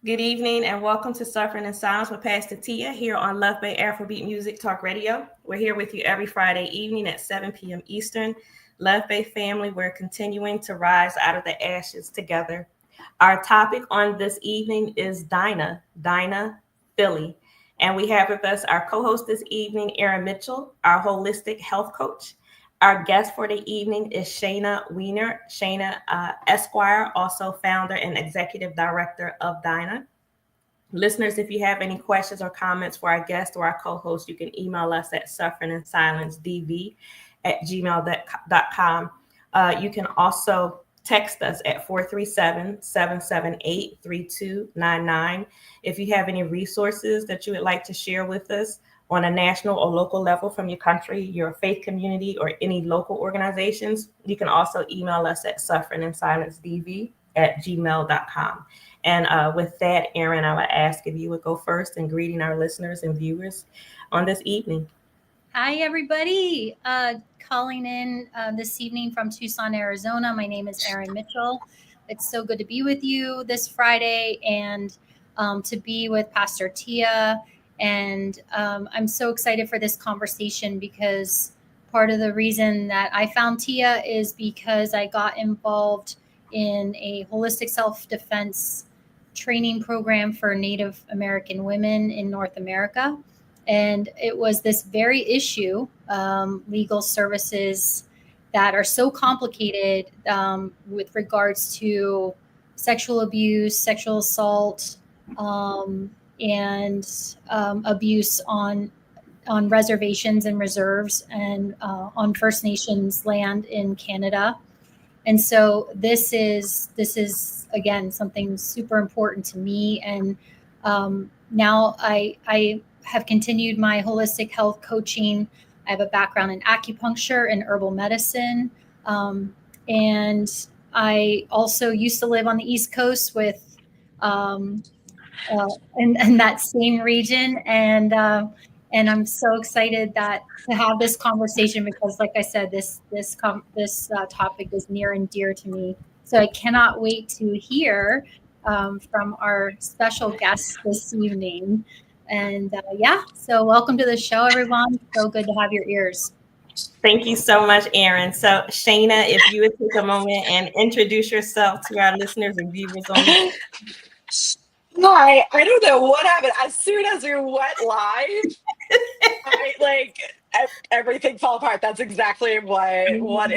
Good evening and welcome to Suffering in Silence with Pastor Tia here on Love Bay Afrobeat Music Talk Radio. We're here with you every Friday evening at 7 p.m. Eastern. Love Bay family, we're continuing to rise out of the ashes together. Our topic on this evening is Dina, Philly. And we have with us our co-host this evening, Erin Mitchell, our holistic health coach. Our guest for the evening is Shana Weiner, Shana Esquire, also founder and executive director of Dina. Listeners, if you have any questions or comments for our guest or our co-host, you can email us at sufferinginsilencedv@gmail.com. You can also text us at 437-778-3299. If you have any resources that you would like to share with us on a national or local level from your country, your faith community, or any local organizations, you can also email us at sufferinginsilencedv@gmail.com. And with that, Erin, I would ask if you would go first in greeting our listeners and viewers on this evening. Hi, everybody. Calling in this evening from Tucson, Arizona. My name is Erin Mitchell. It's so good to be with you this Friday and to be with Pastor Tia. And I'm so excited for this conversation because part of the reason that I found Tia is because I got involved in a holistic self-defense training program for Native American women in North America. And it was this very issue, legal services that are so complicated with regards to sexual abuse, sexual assault, and abuse on reservations and reserves and on First Nations land in Canada. And so this is again something super important to me. And now I have continued my holistic health coaching. I have a background in acupuncture and herbal medicine. And I also used to live on the East Coast with in that same region. And I'm so excited to have this conversation because, like I said, this topic is near and dear to me. So I cannot wait to hear from our special guest this evening. And so welcome to the show, everyone. So good to have your ears. Thank you so much, Erin. So, Shana, if you would take a moment and introduce yourself to our listeners and viewers on this. Hi, I don't know what happened. As soon as we went live, everything fell apart. That's exactly what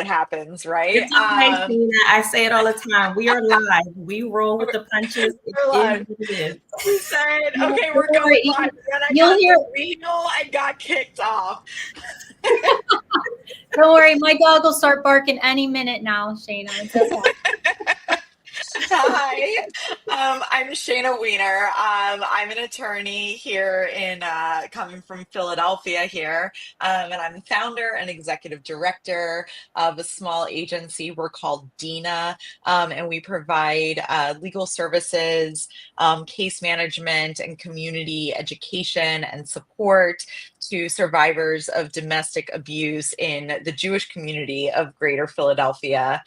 happens, right? It's okay, Shana. I say it all the time. We are live. We roll with the punches. We're live. It is. We said, okay, we're going live. Then I got the wheel and got kicked off. Don't worry, my dog will start barking any minute now, Shana. It's okay. Hi, I'm Shana Weiner. I'm an attorney here coming from Philadelphia here, and I'm founder and executive director of a small agency. We're called Dina, and we provide legal services, case management, and community education and support to survivors of domestic abuse in the Jewish community of Greater Philadelphia.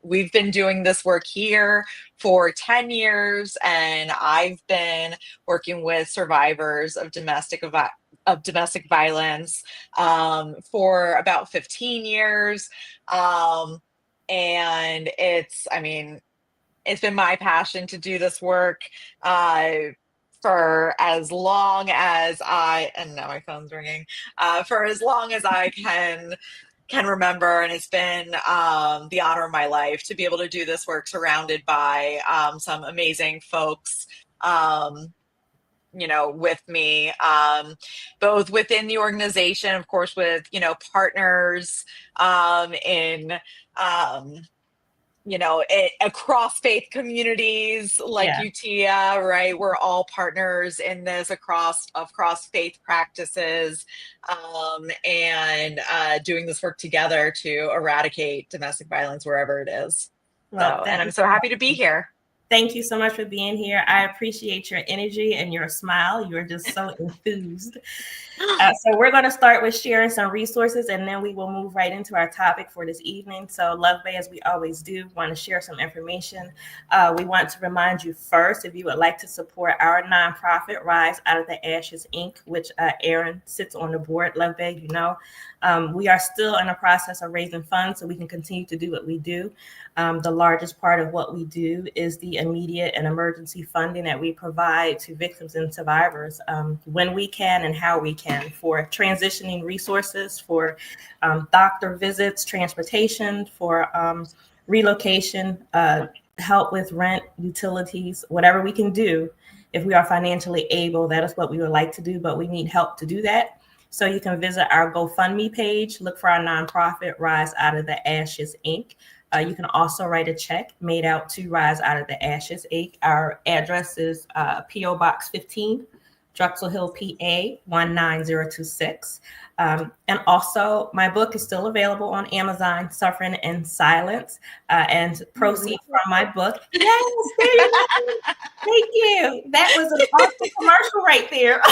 We've been doing this work here for 10 years, and I've been working with survivors of domestic violence for about 15 years. And it's been my passion to do this work for as long as and now my phone's ringing, for as long as I can remember, and it's been the honor of my life to be able to do this work surrounded by some amazing folks, with me, both within the organization, of course, with partners in across faith communities like UTIA, right? We're all partners in this across faith practices, and doing this work together to eradicate domestic violence wherever it is. And I'm so happy to be here. Thank you so much for being here. I appreciate your energy and your smile. You're just so enthused. So we're going to start with sharing some resources, and then we will move right into our topic for this evening. So Love Bay, as we always do, want to share some information. We want to remind you first, if you would like to support our nonprofit, Rise Out of the Ashes, Inc., which Erin sits on the board, Love Bay, you know. We are still in the process of raising funds so we can continue to do what we do. The largest part of what we do is the immediate and emergency funding that we provide to victims and survivors when we can and how we can, for transitioning resources, for doctor visits, transportation, for relocation, help with rent, utilities, whatever we can do. If we are financially able, that is what we would like to do, but we need help to do that. So you can visit our GoFundMe page, look for our nonprofit, Rise Out of the Ashes, Inc. You can also write a check made out to Rise Out of the Ashes, Inc. Our address is P.O. Box 15, Drexel Hill, PA 19026. And also, my book is still available on Amazon, Suffering in Silence, and proceeds from my book. Yes, there you go. Thank you. That was an awesome commercial right there.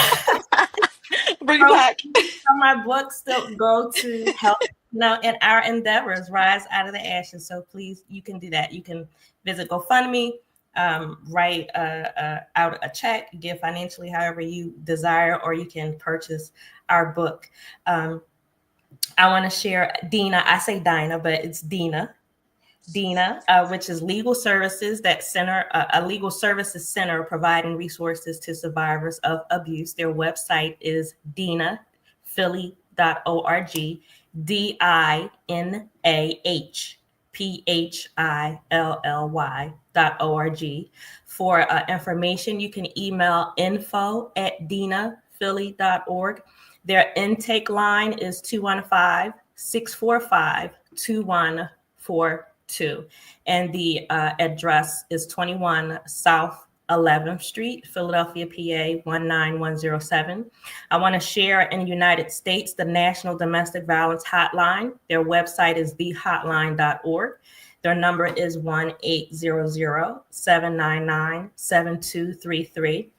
Bring it back. From my book still go to help in our endeavors, Rise Out of the Ashes. So please, you can do that. You can visit GoFundMe, write out a check, give financially however you desire, or you can purchase our book. I want to share Dina. I say Dina, but it's Dina. Dina, which is legal services that center, a legal services center providing resources to survivors of abuse. Their website is dinaphilly.org, DINAHPHILLY.org. For information, you can email info@dinaphilly.org. Their intake line is 215-645-2142. And the address is 21 South 11th Street, Philadelphia, PA 19107. I want to share in the United States, the National Domestic Violence Hotline. Their website is thehotline.org. Their number is 1-800-799-7233.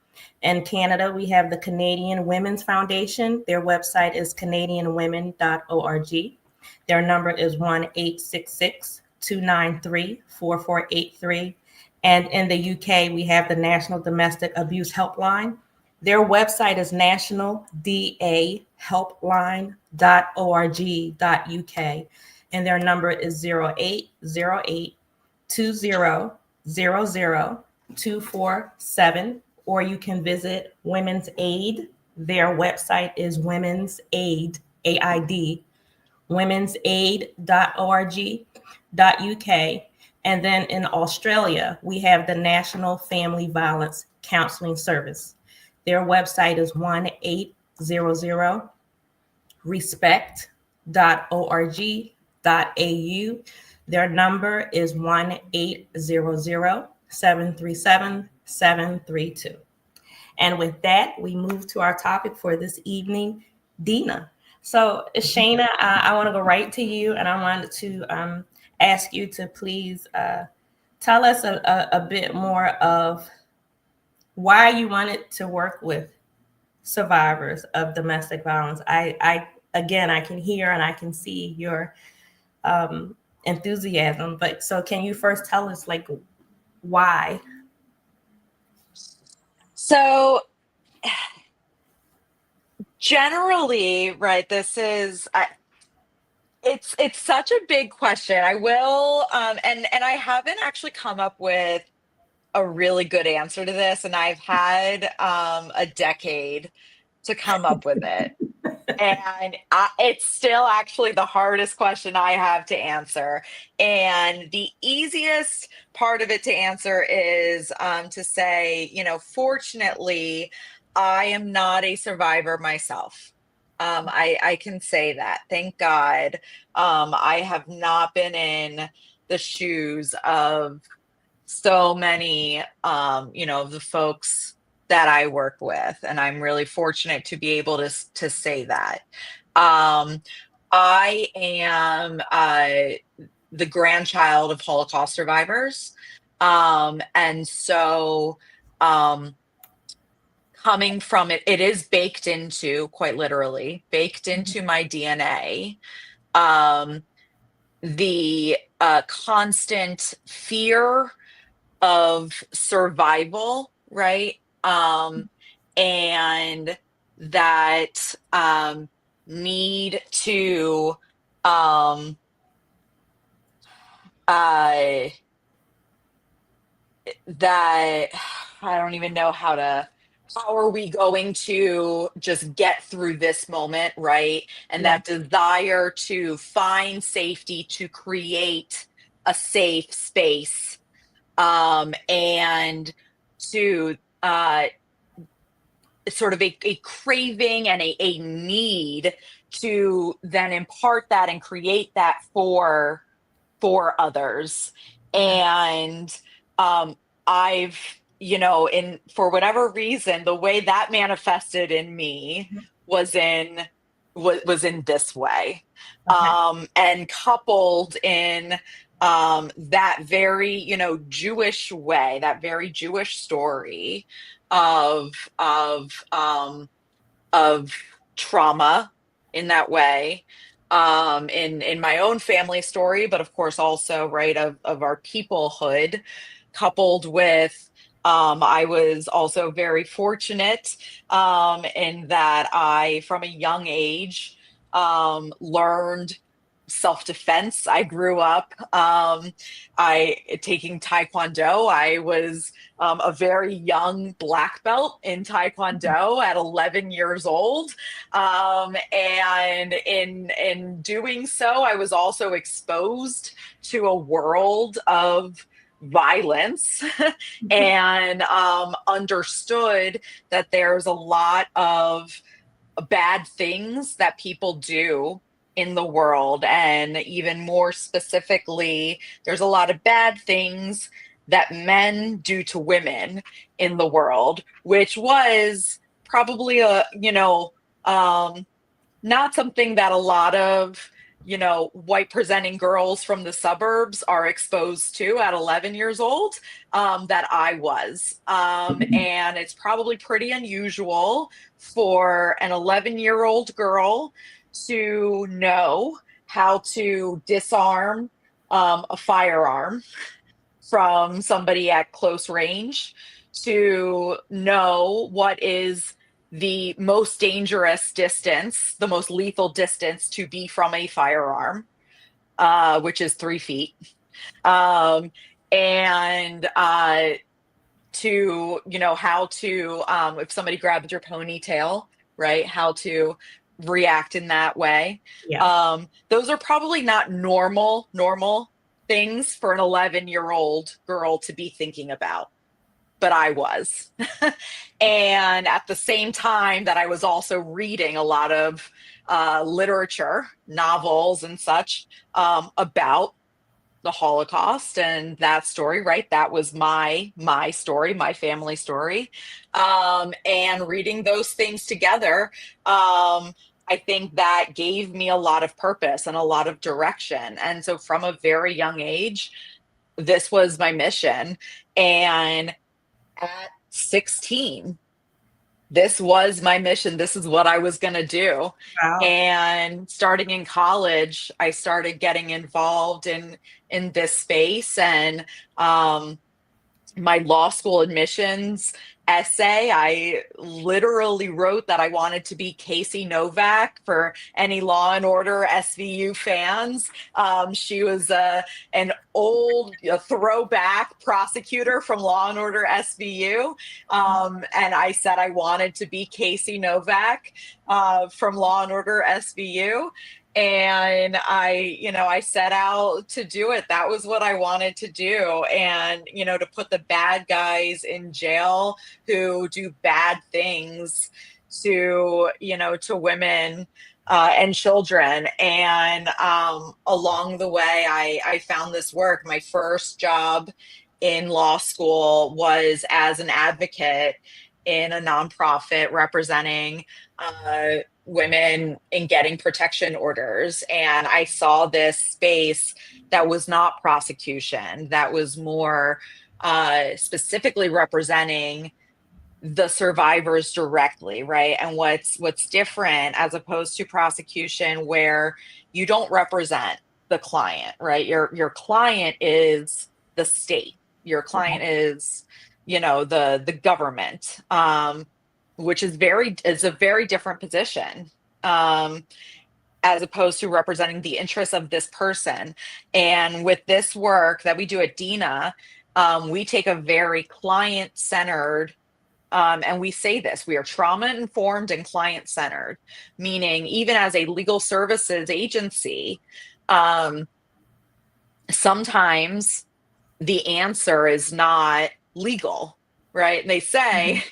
In Canada, we have the Canadian Women's Foundation. Their website is canadianwomen.org. Their number is 1-866-293-4483. And in the UK, we have the National Domestic Abuse Helpline. Their website is nationaldahelpline.org.uk. And their number is 0808-2000-247. Or you can visit Women's Aid. Their website is Women's Aid, AID, womensaid.org.uk. And then in Australia, we have the National Family Violence Counseling Service. Their website is 1-800-respect.org.au. Their number is 1-800-737-732. And with that, we move to our topic for this evening, Dina. So Shana, I want to go right to you, and I wanted to ask you to please tell us a bit more of why you wanted to work with survivors of domestic violence. I can hear and I can see your enthusiasm, but so can you first tell us like why? So generally, right, this is it's such a big question. I will and I haven't actually come up with a really good answer to this, and I've had a decade to come up with it. And it's still actually the hardest question I have to answer. And the easiest part of it to answer is to say, fortunately, I am not a survivor myself. I can say that. Thank God. I have not been in the shoes of so many, the folks that I work with, and I'm really fortunate to be able to say that. I am the grandchild of Holocaust survivors. And so, um, coming from it, it is baked into, quite literally, baked into my DNA. Um, the constant fear of survival, right? And that need to um, uh, that I don't even know how are we going to just get through this moment, right? And Yeah. that desire to find safety, to create a safe space, and to sort of a craving and a need to then impart that and create that for others. Okay. And I've, in for whatever reason, the way that manifested in me Mhm. was in this way. Okay. And coupled in that very, Jewish way, that very Jewish story of of um of trauma in that way, in my own family story, but of course also, right, of our peoplehood, coupled with I was also very fortunate in that I, from a young age, learned self-defense. I grew up I taking Taekwondo. I was a very young black belt in Taekwondo at 11 years old. And in doing so, I was also exposed to a world of violence and understood that there's a lot of bad things that people do in the world. And even more specifically, there's a lot of bad things that men do to women in the world, which was probably um, not something that a lot of white presenting girls from the suburbs are exposed to at 11 years old, that I was, and it's probably pretty unusual for an 11-year-old girl to know how to disarm a firearm from somebody at close range, to know what is the most dangerous distance, the most lethal distance to be from a firearm, which is 3 feet. Um, and to, how to, if somebody grabs your ponytail, right, how to react in that way. Yeah. Those are probably not normal things for an 11-year-old girl to be thinking about, but I was. And at the same time that I was also reading a lot of literature, novels, and such, about the Holocaust and that story, right? That was my story, my family story. And reading those things together, I think that gave me a lot of purpose and a lot of direction. And so from a very young age, this was my mission. And at 16, this was my mission. This is what I was going to do. Wow. And starting in college, I started getting involved in this space. And my law school admissions essay, I literally wrote that I wanted to be Casey Novak. For any Law and Order SVU fans, she was an old throwback prosecutor from Law and Order SVU, and I said I wanted to be Casey Novak from Law and Order SVU. And I set out to do it. That was what I wanted to do. And, to put the bad guys in jail who do bad things to women and children. And along the way, I found this work. My first job in law school was as an advocate in a nonprofit representing women in getting protection orders. And I saw this space that was not prosecution, that was more specifically representing the survivors directly, right? And what's different as opposed to prosecution where you don't represent the client, right? Your client is the state. Your client is, the government, which is a very different position. As opposed to representing the interests of this person. And with this work that we do at Dina, we take a very client-centered, and we say this, we are trauma informed and client centered, meaning even as a legal services agency, sometimes the answer is not legal, right? And they say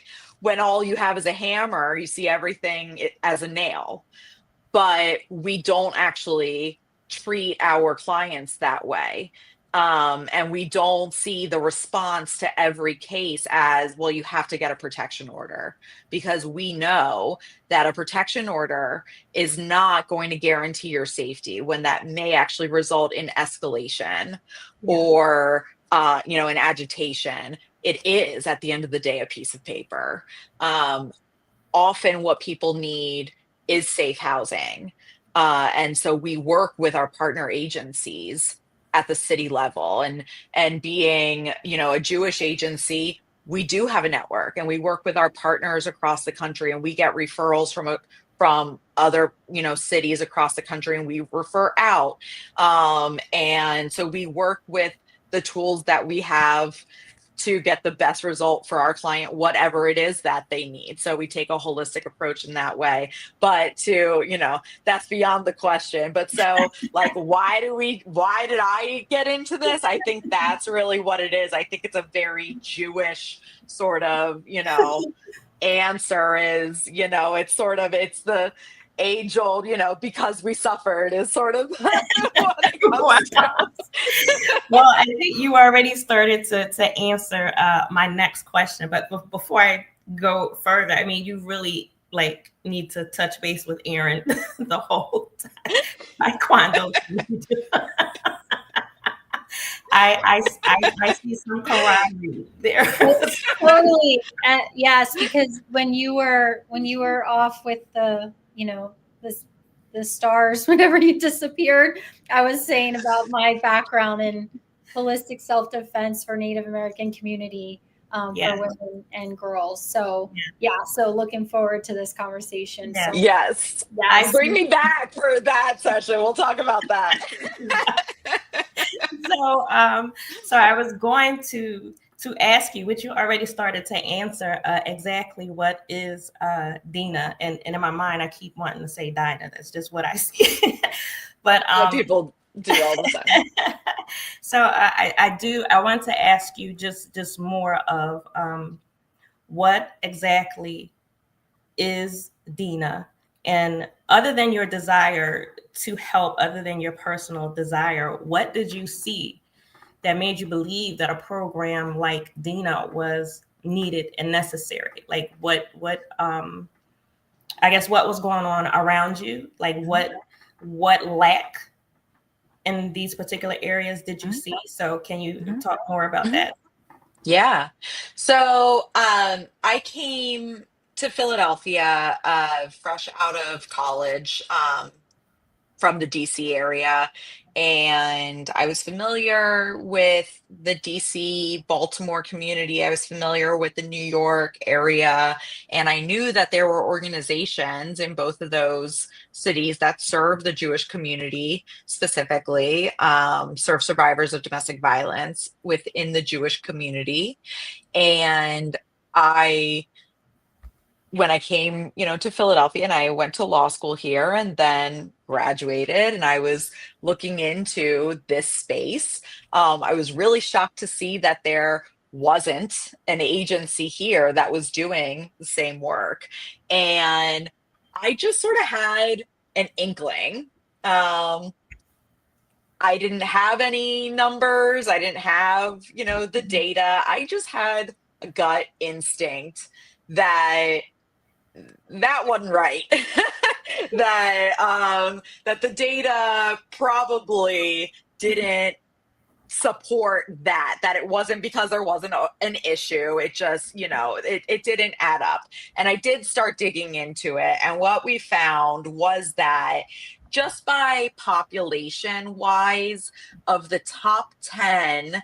when all you have is a hammer, you see everything as a nail, but we don't actually treat our clients that way. And we don't see the response to every case as, well, you have to get a protection order, because we know that a protection order is not going to guarantee your safety when that may actually result in escalation or, in agitation. It is, at the end of the day, a piece of paper. Often what people need is safe housing. And so we work with our partner agencies at the city level, and being, a Jewish agency, we do have a network, and we work with our partners across the country, and we get referrals from other, cities across the country, and we refer out. And so we work with the tools that we have to get the best result for our client, whatever it is that they need. So we take a holistic approach in that way. But that's beyond the question. But so like, why did I get into this? I think that's really what it is. I think it's a very Jewish sort of, answer is, it's the age old, because we suffered is sort of what it comes to. Well, I think you already started to answer my next question, but before I go further, I mean, you really need to touch base with Erin the whole time. Taekwondo. I see some camaraderie there. Totally. Yes, because when you were off with the the stars whenever you disappeared, I was saying about my background in holistic self-defense for Native American community for women and girls. So so looking forward to this conversation. Yeah. So, Yes. Bring me back for that session. We'll talk about that. So I was going to ask you, which you already started to answer, exactly what is Dina, and in my mind I keep wanting to say Dina. That's just what I see. But people do all the time. So I want to ask you just more of what exactly is Dina, and other than your desire to help, other than your personal desire, what did you see that made you believe that a program like Dina was needed and necessary? Like what I guess what was going on around you? Like what lack in these particular areas did you see? So can you talk more about that? Yeah. So I came to Philadelphia fresh out of college, from the DC area. And I was familiar with the DC, Baltimore community. I was familiar with the New York area. And I knew that there were organizations in both of those cities that serve the Jewish community, specifically, serve survivors of domestic violence within the Jewish community. And when I came, to Philadelphia, and I went to law school here and then graduated, and I was looking into this space, I was really shocked to see that there wasn't an agency here that was doing the same work. And I just sort of had an inkling. I didn't have any numbers. I didn't have, the data. I just had a gut instinct that wasn't right. that the data probably didn't support that it wasn't because there wasn't an issue. It just, it didn't add up. And I did start digging into it. And what we found was that just by population wise, of the top 10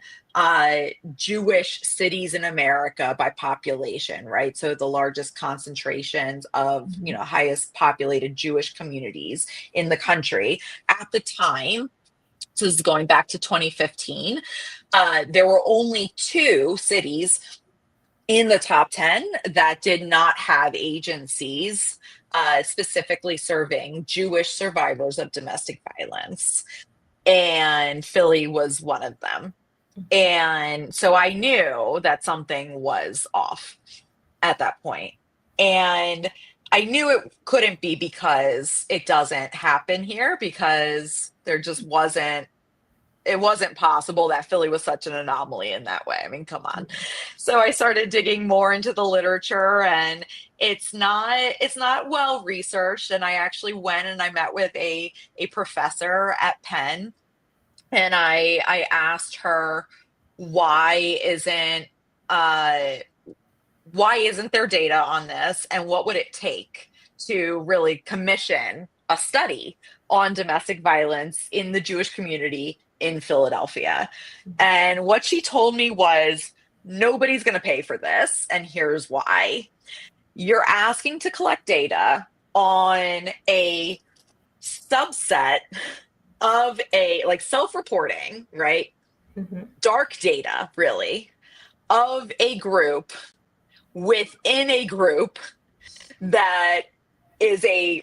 Jewish cities in America by population, right? So the largest concentrations of, highest populated Jewish communities in the country at the time. So this is going back to 2015. There were only 2 cities in the top 10 that did not have agencies specifically serving Jewish survivors of domestic violence. And Philly was one of them. And so I knew that something was off at that point. And I knew it couldn't be because it doesn't happen here, because there just wasn't possible that Philly was such an anomaly in that way. I mean, come on. So I started digging more into the literature, and it's not well researched. And I actually went and I met with a professor at Penn, and I asked her, why isn't there data on this, and what would it take to really commission a study on domestic violence in the Jewish community in Philadelphia? And what she told me was, nobody's going to pay for this, and here's why. You're asking to collect data on a subset of self-reporting, right? Dark data, really, of a group within a group that is a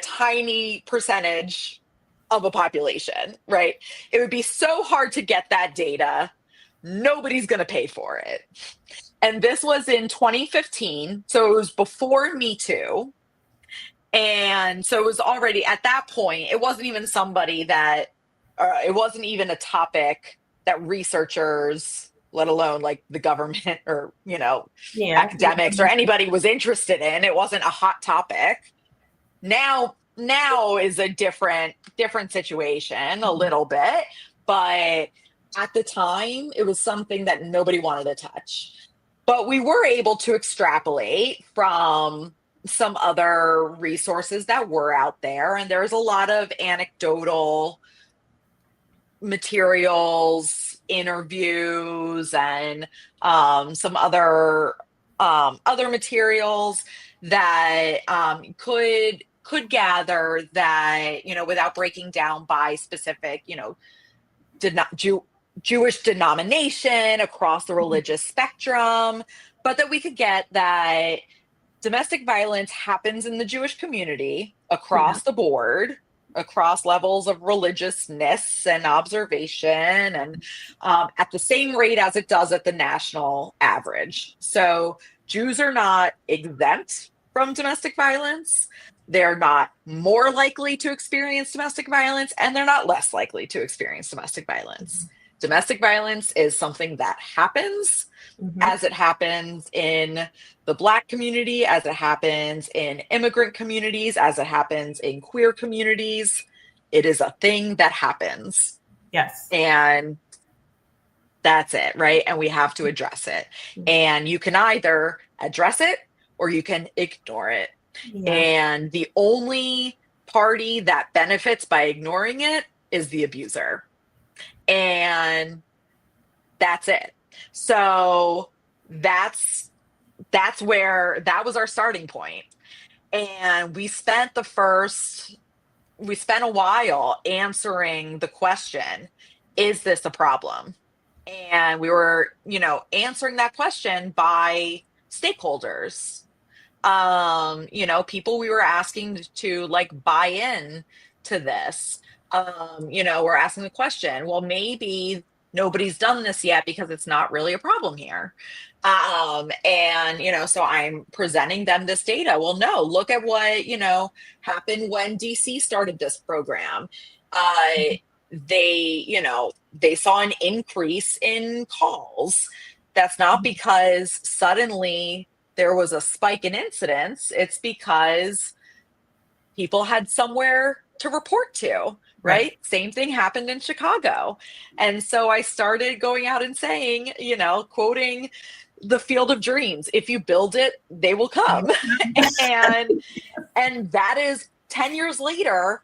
tiny percentage of a population, right? It would be so hard to get that data. Nobody's going to pay for it. And this was in 2015. So it was before Me Too. And so it was already at that point, it wasn't even it wasn't even a topic that researchers, let alone like the government or, academics or anybody was interested in. It wasn't a hot topic. Now is a different situation a little bit, but at the time it was something that nobody wanted to touch. But we were able to extrapolate from some other resources that were out there, and there's a lot of anecdotal materials, interviews, and some other materials that could gather that, without breaking down by specific, Jewish denomination across the religious spectrum, but that we could get that domestic violence happens in the Jewish community across the board, across levels of religiousness and observation, and at the same rate as it does at the national average. So Jews are not exempt from domestic violence. They're not more likely to experience domestic violence, and they're not less likely to experience domestic violence. Domestic violence is something that happens, as it happens in the Black community, as it happens in immigrant communities, as it happens in queer communities. It is a thing that happens. Yes. And that's it, right? And we have to address it. And you can either address it or you can ignore it. Yeah. And the only party that benefits by ignoring it is the abuser. And that's it. So that was our starting point. And we spent a while answering the question, is this a problem? And we were, answering that question by stakeholders, people we were asking to buy in to this. We're asking the question, well, maybe nobody's done this yet because it's not really a problem here. So I'm presenting them this data. Well, no, look at what, happened when DC started this program. They saw an increase in calls. That's not because suddenly there was a spike in incidents. It's because people had somewhere to report to, right? Same thing happened in Chicago. And so I started going out and saying, quoting the Field of Dreams, if you build it, they will come. and that is 10 years later,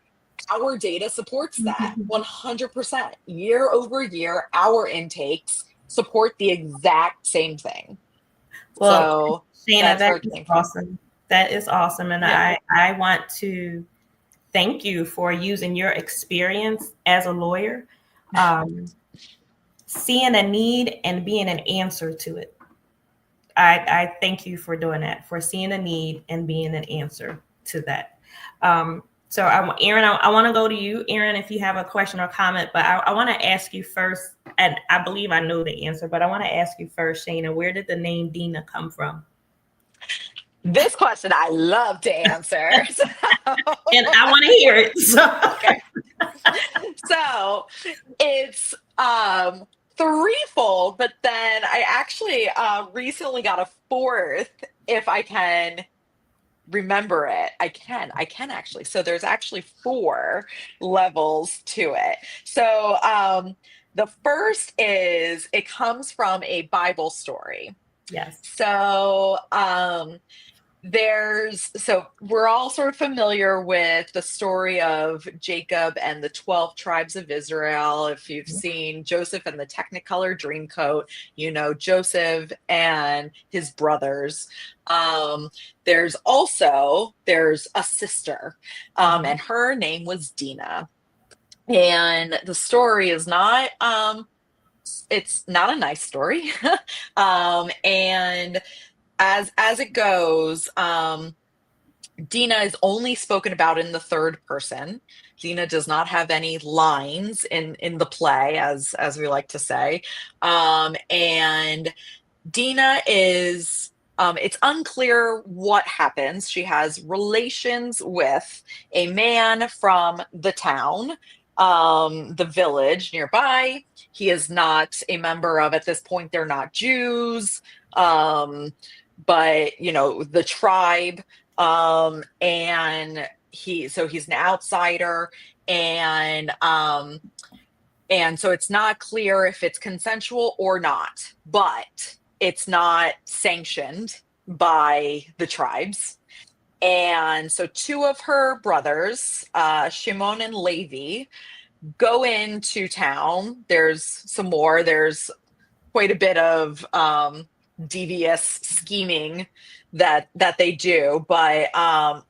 our data supports that 100%. Year over year, our intakes support the exact same thing. Well, So Shana, that's that where it is came from. awesome. That is awesome. And Yeah. I want to thank you for using your experience as a lawyer, seeing a need and being an answer to it. I thank you for doing that, for seeing a need and being an answer to that. So, Erin, I want to go to you, Erin, if you have a question or comment, but I want to ask you first, and I believe I know the answer, but I want to ask you first, Shana, where did the name Dina come from? This question I love to answer. So. And I want to hear it. So. Okay. So it's threefold, but then I actually recently got a fourth, if I can remember it. I can actually. So there's actually 4 levels to it. So the first is, it comes from a Bible story. Yes. So so we're all sort of familiar with the story of Jacob and the 12 tribes of Israel. If you've seen Joseph and the Technicolor Dreamcoat, Joseph and his brothers. There's a sister, and her name was Dina. And the story is not it's not a nice story. And as it goes, Dina is only spoken about in the third person. Dina does not have any lines in the play, as we like to say. And Dina is, it's unclear what happens. She has relations with a man from the town, the village nearby. He is not a member of, at this point, they're not Jews, but the tribe, and he's an outsider, and so it's not clear if it's consensual or not, but it's not sanctioned by the tribes. And so 2 of her brothers, Shimon and Levi, go into town. There's some more. There's quite a bit of devious scheming that they do, but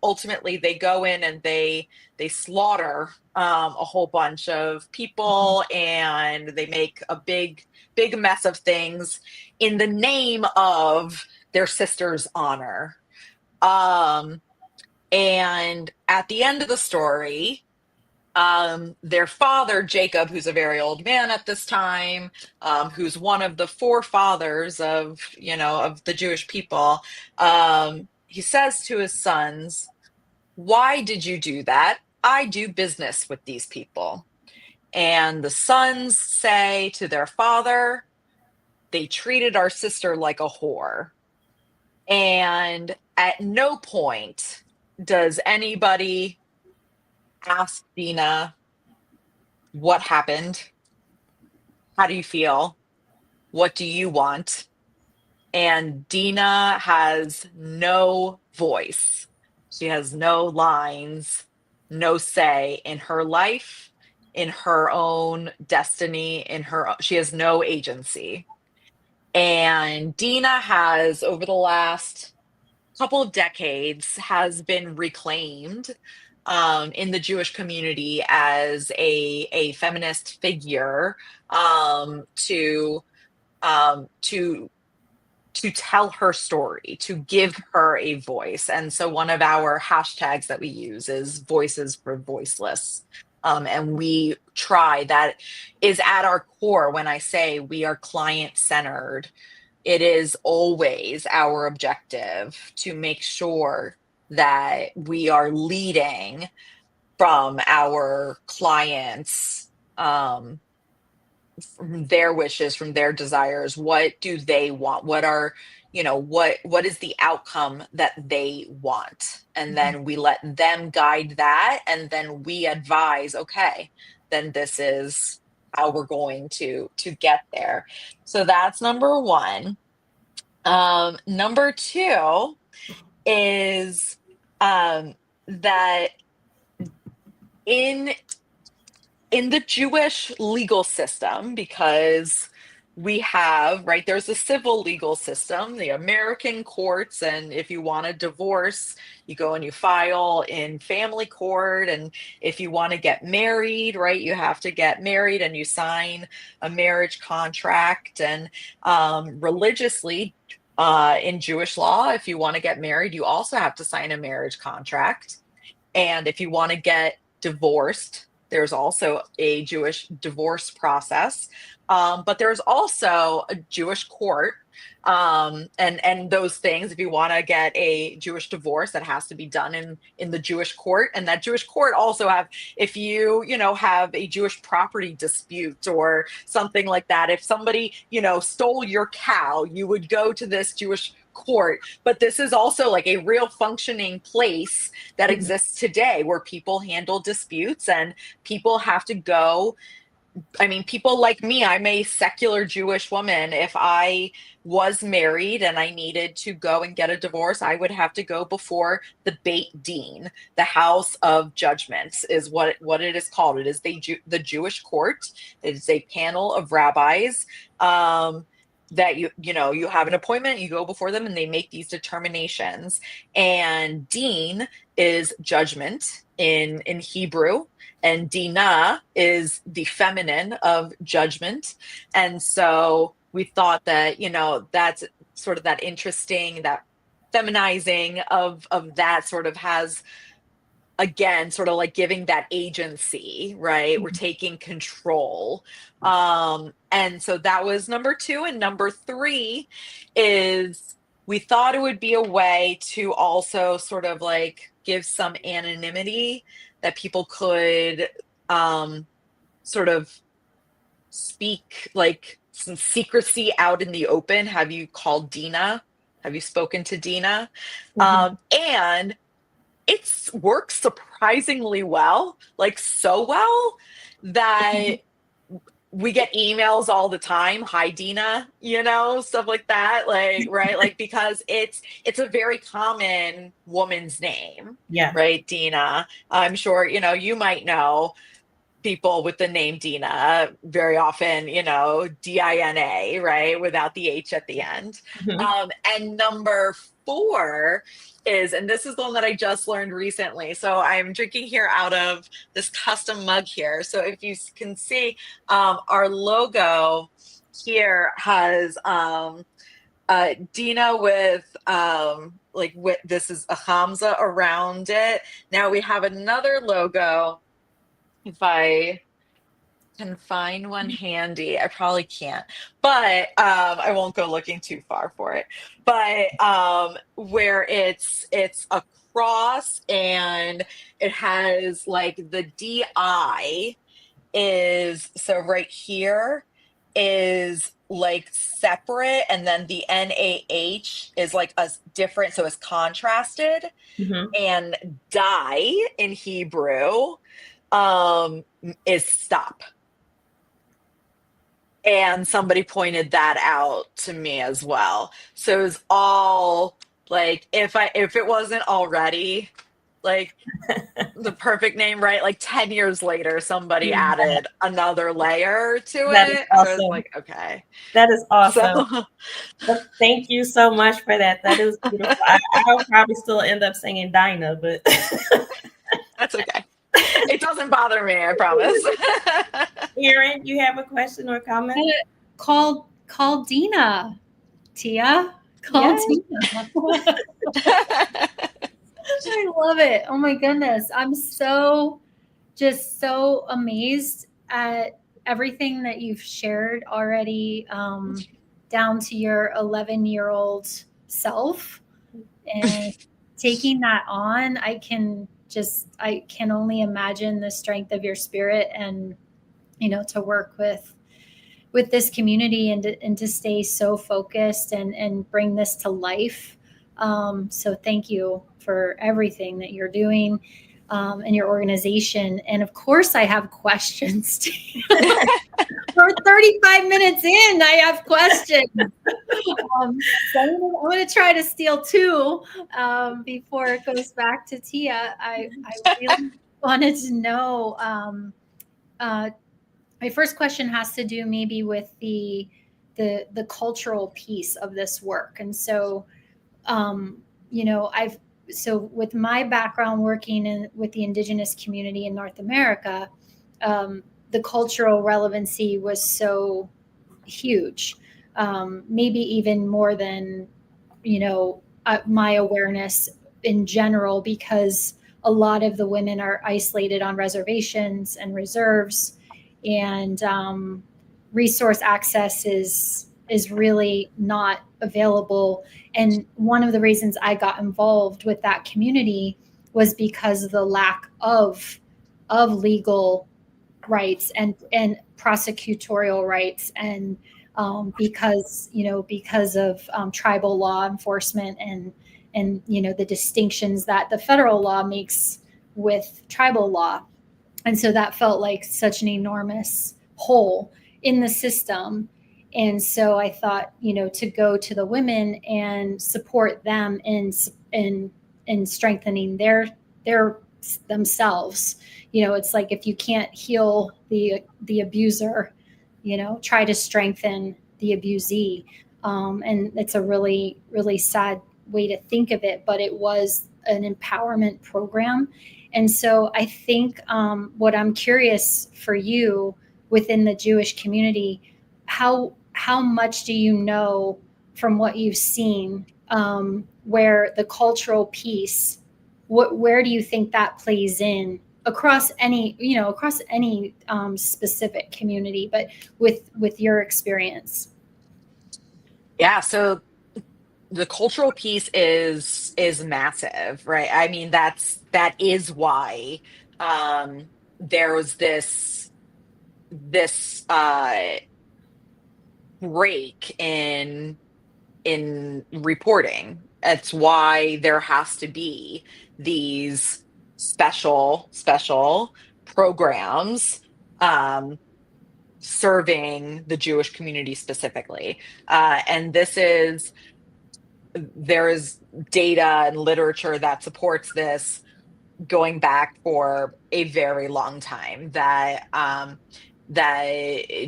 ultimately they go in and they slaughter a whole bunch of people, and they make a big mess of things in the name of their sister's honor. And at the end of the story, their father, Jacob, who's a very old man at this time, who's one of the forefathers of the Jewish people, he says to his sons, "Why did you do that? I do business with these people." And the sons say to their father, "They treated our sister like a whore." And at no point does anybody ask Dina, "What happened? How do you feel? What do you want?" And Dina has no voice. She has no lines, no say in her life, in her own destiny, she has no agency. And Dina has, over the last couple of decades, has been reclaimed in the Jewish community as a feminist figure, to tell her story, to give her a voice. And so one of our hashtags that we use is Voices for Voiceless. And we try, that is at our core. When I say we are client-centered, it is always our objective to make sure that we are leading from our clients' from their wishes, from their desires. What do they want? What are, what is the outcome that they want? And then we let them guide that. And then we advise, okay, then this is how we're going to get there. So that's number one. Number two is that in the Jewish legal system, because we have, right, there's a civil legal system, the American courts, and if you want a divorce, you go and you file in family court. And if you want to get married, right, you have to get married and you sign a marriage contract. And religiously, in Jewish law, if you want to get married, you also have to sign a marriage contract. And if you want to get divorced, there's also a Jewish divorce process. But there's also a Jewish court. And those things, if you want to get a Jewish divorce, that has to be done in the Jewish court. And that Jewish court also if you have a Jewish property dispute or something like that, if somebody, stole your cow, you would go to this Jewish court. But this is also like a real functioning place that exists today where people handle disputes, and people have to go. I mean, people like me, I'm a secular Jewish woman. If I was married and I needed to go and get a divorce, I would have to go before the Beit Din, the House of Judgments is what it is called. It is the Jewish court. It is a panel of rabbis that you have an appointment, you go before them, and they make these determinations. And Din is judgment in Hebrew. And Dina is the feminine of judgment. And so we thought that, that's sort of that interesting, that feminizing of that sort of has, again, sort of like giving that agency, right? We're taking control. And so that was number two. And number three is we thought it would be a way to also sort of like give some anonymity, that people could sort of speak like some secrecy out in the open. Have you called Dina? Have you spoken to Dina? And it works surprisingly well, like so well that we get emails all the time. Hi, Dina, stuff like that. Like, right. Like, because it's a very common woman's name. Yeah. Right. Dina. I'm sure, you might know people with the name Dina very often, Dina, right? Without the H at the end. And number four is, and this is the one that I just learned recently. So I'm drinking here out of this custom mug here. So if you can see, our logo here has Dina with this is a Hamza around it. Now we have another logo. If I can find one handy, I probably can't, but I won't go looking too far for it. But where it's a cross, and it has like the DI is, so right here is like separate, and then the NAH is like a different, so it's contrasted. And die in Hebrew is stop. And somebody pointed that out to me as well. So it was all like, if it wasn't already like the perfect name, right? Like 10 years later, somebody added another layer to it. Awesome. I was like, okay. That is awesome. So, thank you so much for that. That is beautiful. I'll probably still end up singing Dinah, but that's okay. It doesn't bother me, I promise. Erin, you have a question or comment? Call Dina, Tia. Call Dina. I love it. Oh my goodness. I'm so amazed at everything that you've shared already, down to your 11-year-old self, and taking that on. I can only imagine the strength of your spirit, and to work with with this community and to stay so focused and bring this to life. So thank you for everything that you're doing and your organization. And of course, I have questions. For 35 minutes in, I have questions. So I'm going to try to steal two before it goes back to Tia. I really wanted to know. My first question has to do maybe with the cultural piece of this work, and so with my background working with the Indigenous community in North America, the cultural relevancy was so huge, maybe even more than my awareness in general, because a lot of the women are isolated on reservations and reserves, and resource access is really not available. And one of the reasons I got involved with that community was because of the lack of legal rights and prosecutorial rights, and because of tribal law enforcement and the distinctions that the federal law makes with tribal law. And so that felt like such an enormous hole in the system. And so I thought, to go to the women and support them in strengthening their themselves. It's like, if you can't heal the abuser, try to strengthen the abusee. And it's a really, really sad way to think of it, but it was an empowerment program. And so I think what I'm curious for you within the Jewish community, how much do you know from what you've seen, where the cultural piece, where do you think that plays in across any specific community, but with your experience? Yeah, so the cultural piece is massive, right? I mean, that is why there's this break in reporting. It's why there has to be these special programs serving the Jewish community specifically. And there is data and literature that supports this going back for a very long time, that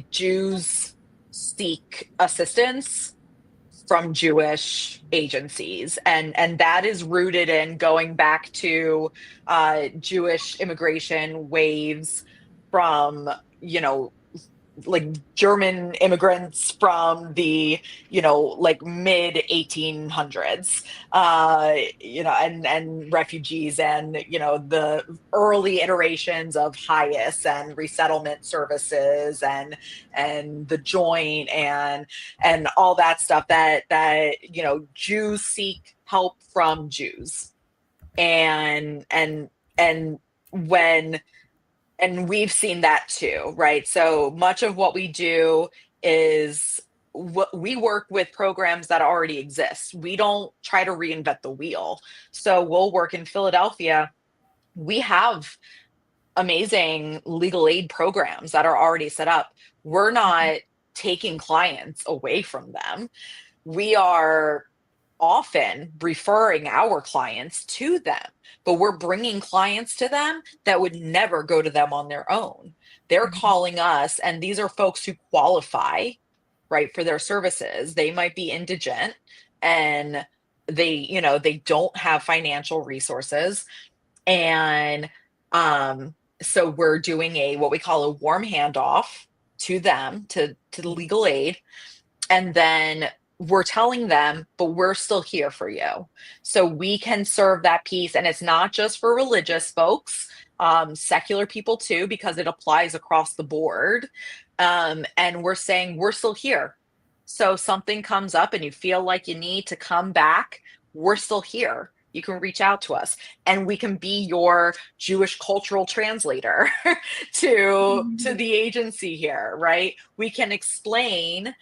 Jews seek assistance from Jewish agencies, and that is rooted in going back to Jewish immigration waves from like German immigrants from the like mid 1800s, and refugees, and the early iterations of HIAS and resettlement services, and the joint, and all that stuff, that Jews seek help from Jews, and when and we've seen that too, right? So much of what we do is we work with programs that already exist. We don't try to reinvent the wheel. So we'll work in Philadelphia. We have amazing legal aid programs that are already set up. We're not taking clients away from them. We are often referring our clients to them, but we're bringing clients to them that would never go to them on their own. They're calling us, and these are folks who qualify, right, for their services. They might be indigent, and they don't have financial resources. And so we're doing what we call a warm handoff to them, to the legal aid. And then we're telling them, but we're still here for you. So we can serve that piece. And it's not just for religious folks, secular people too, because it applies across the board. And we're saying, we're still here. So something comes up and you feel like you need to come back, we're still here. you can reach out to us and we can be your Jewish cultural translator to the agency here, right? We can explain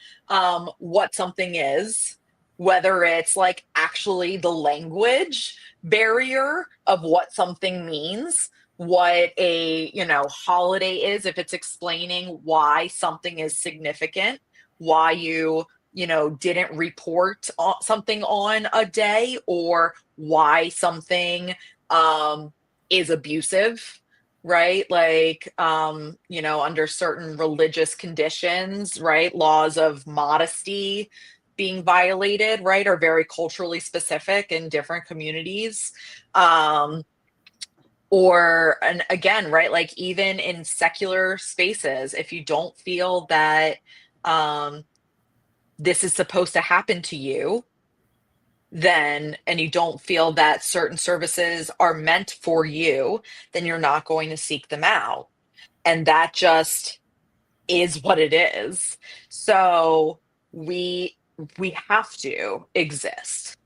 what something is, whether it's like actually the language barrier of what something means, what a, holiday is, if it's explaining why something is significant, why you didn't report something on a day, or why something is abusive, right? Like, under certain religious conditions, right? Laws of modesty being violated, right, are very culturally specific in different communities. And again, right, like even in secular spaces, if you don't feel that this is supposed to happen to you, and you don't feel that certain services are meant for you, then you're not going to seek them out. And that just is what it is. So we have to exist.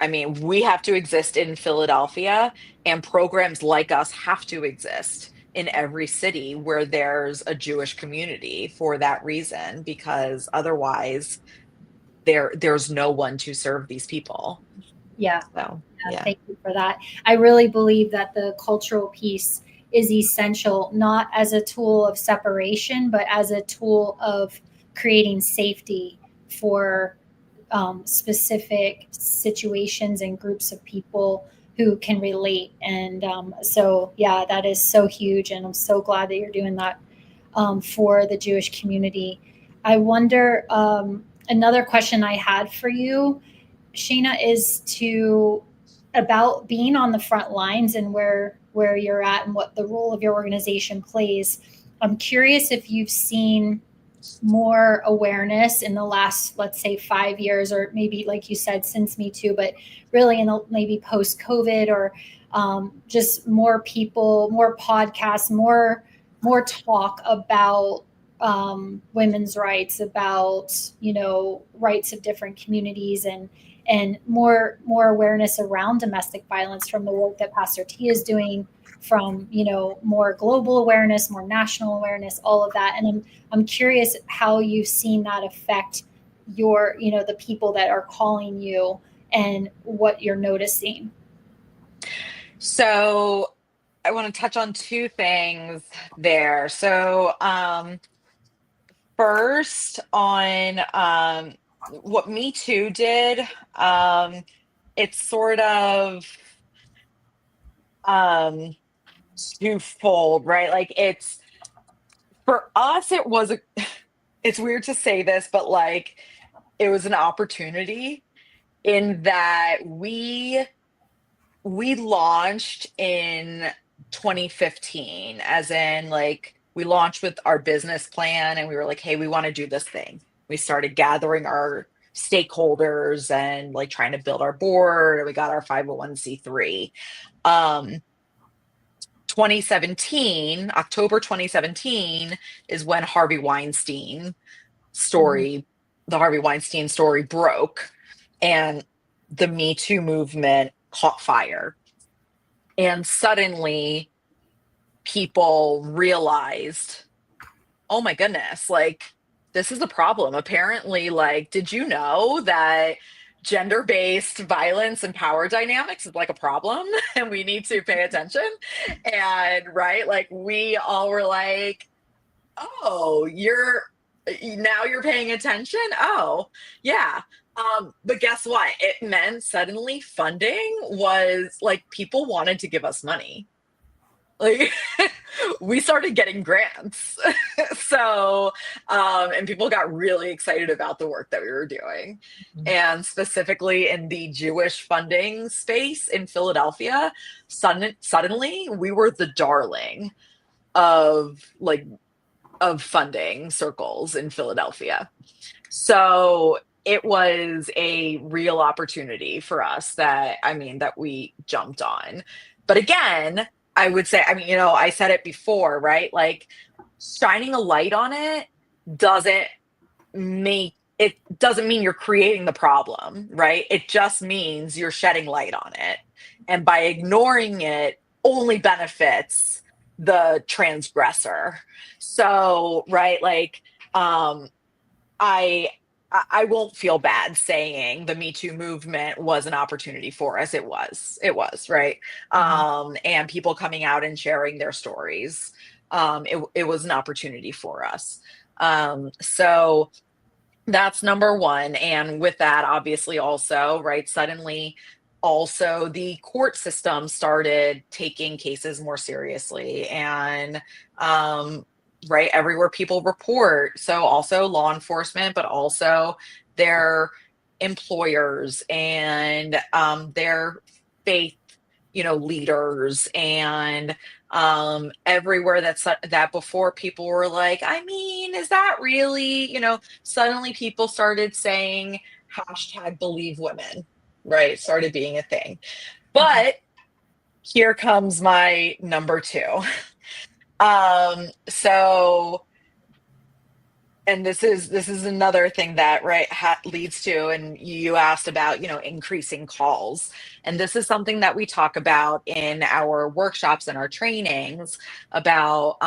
I mean, we have to exist in Philadelphia, and programs like us have to exist in every city where there's a Jewish community for that reason, because otherwise there's no one to serve these people. Yeah. So, yeah. Thank you for that. I really believe that the cultural piece is essential, not as a tool of separation, but as a tool of creating safety for specific situations and groups of people who can relate. And yeah, that is so huge. And I'm so glad that you're doing that for the Jewish community. I wonder, another question I had for you, Shana, is about being on the front lines and where you're at and what the role of your organization plays. I'm curious if you've seen more awareness in the last, let's say, 5 years, or maybe, like you said, since Me Too, but really in maybe post-COVID, or just more people, more podcasts, more talk about women's rights, about rights of different communities, and more awareness around domestic violence from the work that Pastor T is doing, from more global awareness, more national awareness, all of that. And I'm curious how you've seen that affect your the people that are calling you and what you're noticing. So I want to touch on two things there. So first, on what Me Too did, it's sort of twofold, right? Like, it's, for us, it's weird to say this, but like, it was an opportunity in that we launched in 2015, as in, like, we launched with our business plan and we were like, hey, we want to do this thing. We started gathering our stakeholders and like trying to build our board, and we got our 501c3. 2017, October 2017 is when the Harvey Weinstein story broke, and the Me Too movement caught fire. And suddenly people realized, oh my goodness, like, this is a problem. Apparently, like, did you know that gender-based violence and power dynamics is like a problem and we need to pay attention? And right, like, we all were like, oh, now you're paying attention? Oh, yeah. But guess what? It meant suddenly funding was like, people wanted to give us money. Like, we started getting grants. So, and people got really excited about the work that we were doing. Mm-hmm. And specifically in the Jewish funding space in Philadelphia, suddenly we were the darling of funding circles in Philadelphia. So it was a real opportunity for us that we jumped on. But again, I would say, I said it before, right? Like, shining a light on it doesn't make it doesn't mean you're creating the problem, right? It just means you're shedding light on it. And by ignoring it only benefits the transgressor. So, right, like, I I won't feel bad saying the Me Too movement was an opportunity for us. It was, right? Mhm. And people coming out and sharing their stories. It was an opportunity for us. So that's number one. And with that, obviously, also, right, suddenly, also the court system started taking cases more seriously. And, right, everywhere people report. So also law enforcement, but also their employers and their faith, leaders, and everywhere that before people were like, I mean, is that really, suddenly people started saying hashtag believe women, right? Started being a thing. Mhm. But here comes my number two. So, and this is another thing that, right, leads to, and you asked about, increasing calls, and this is something that we talk about in our workshops and our trainings about,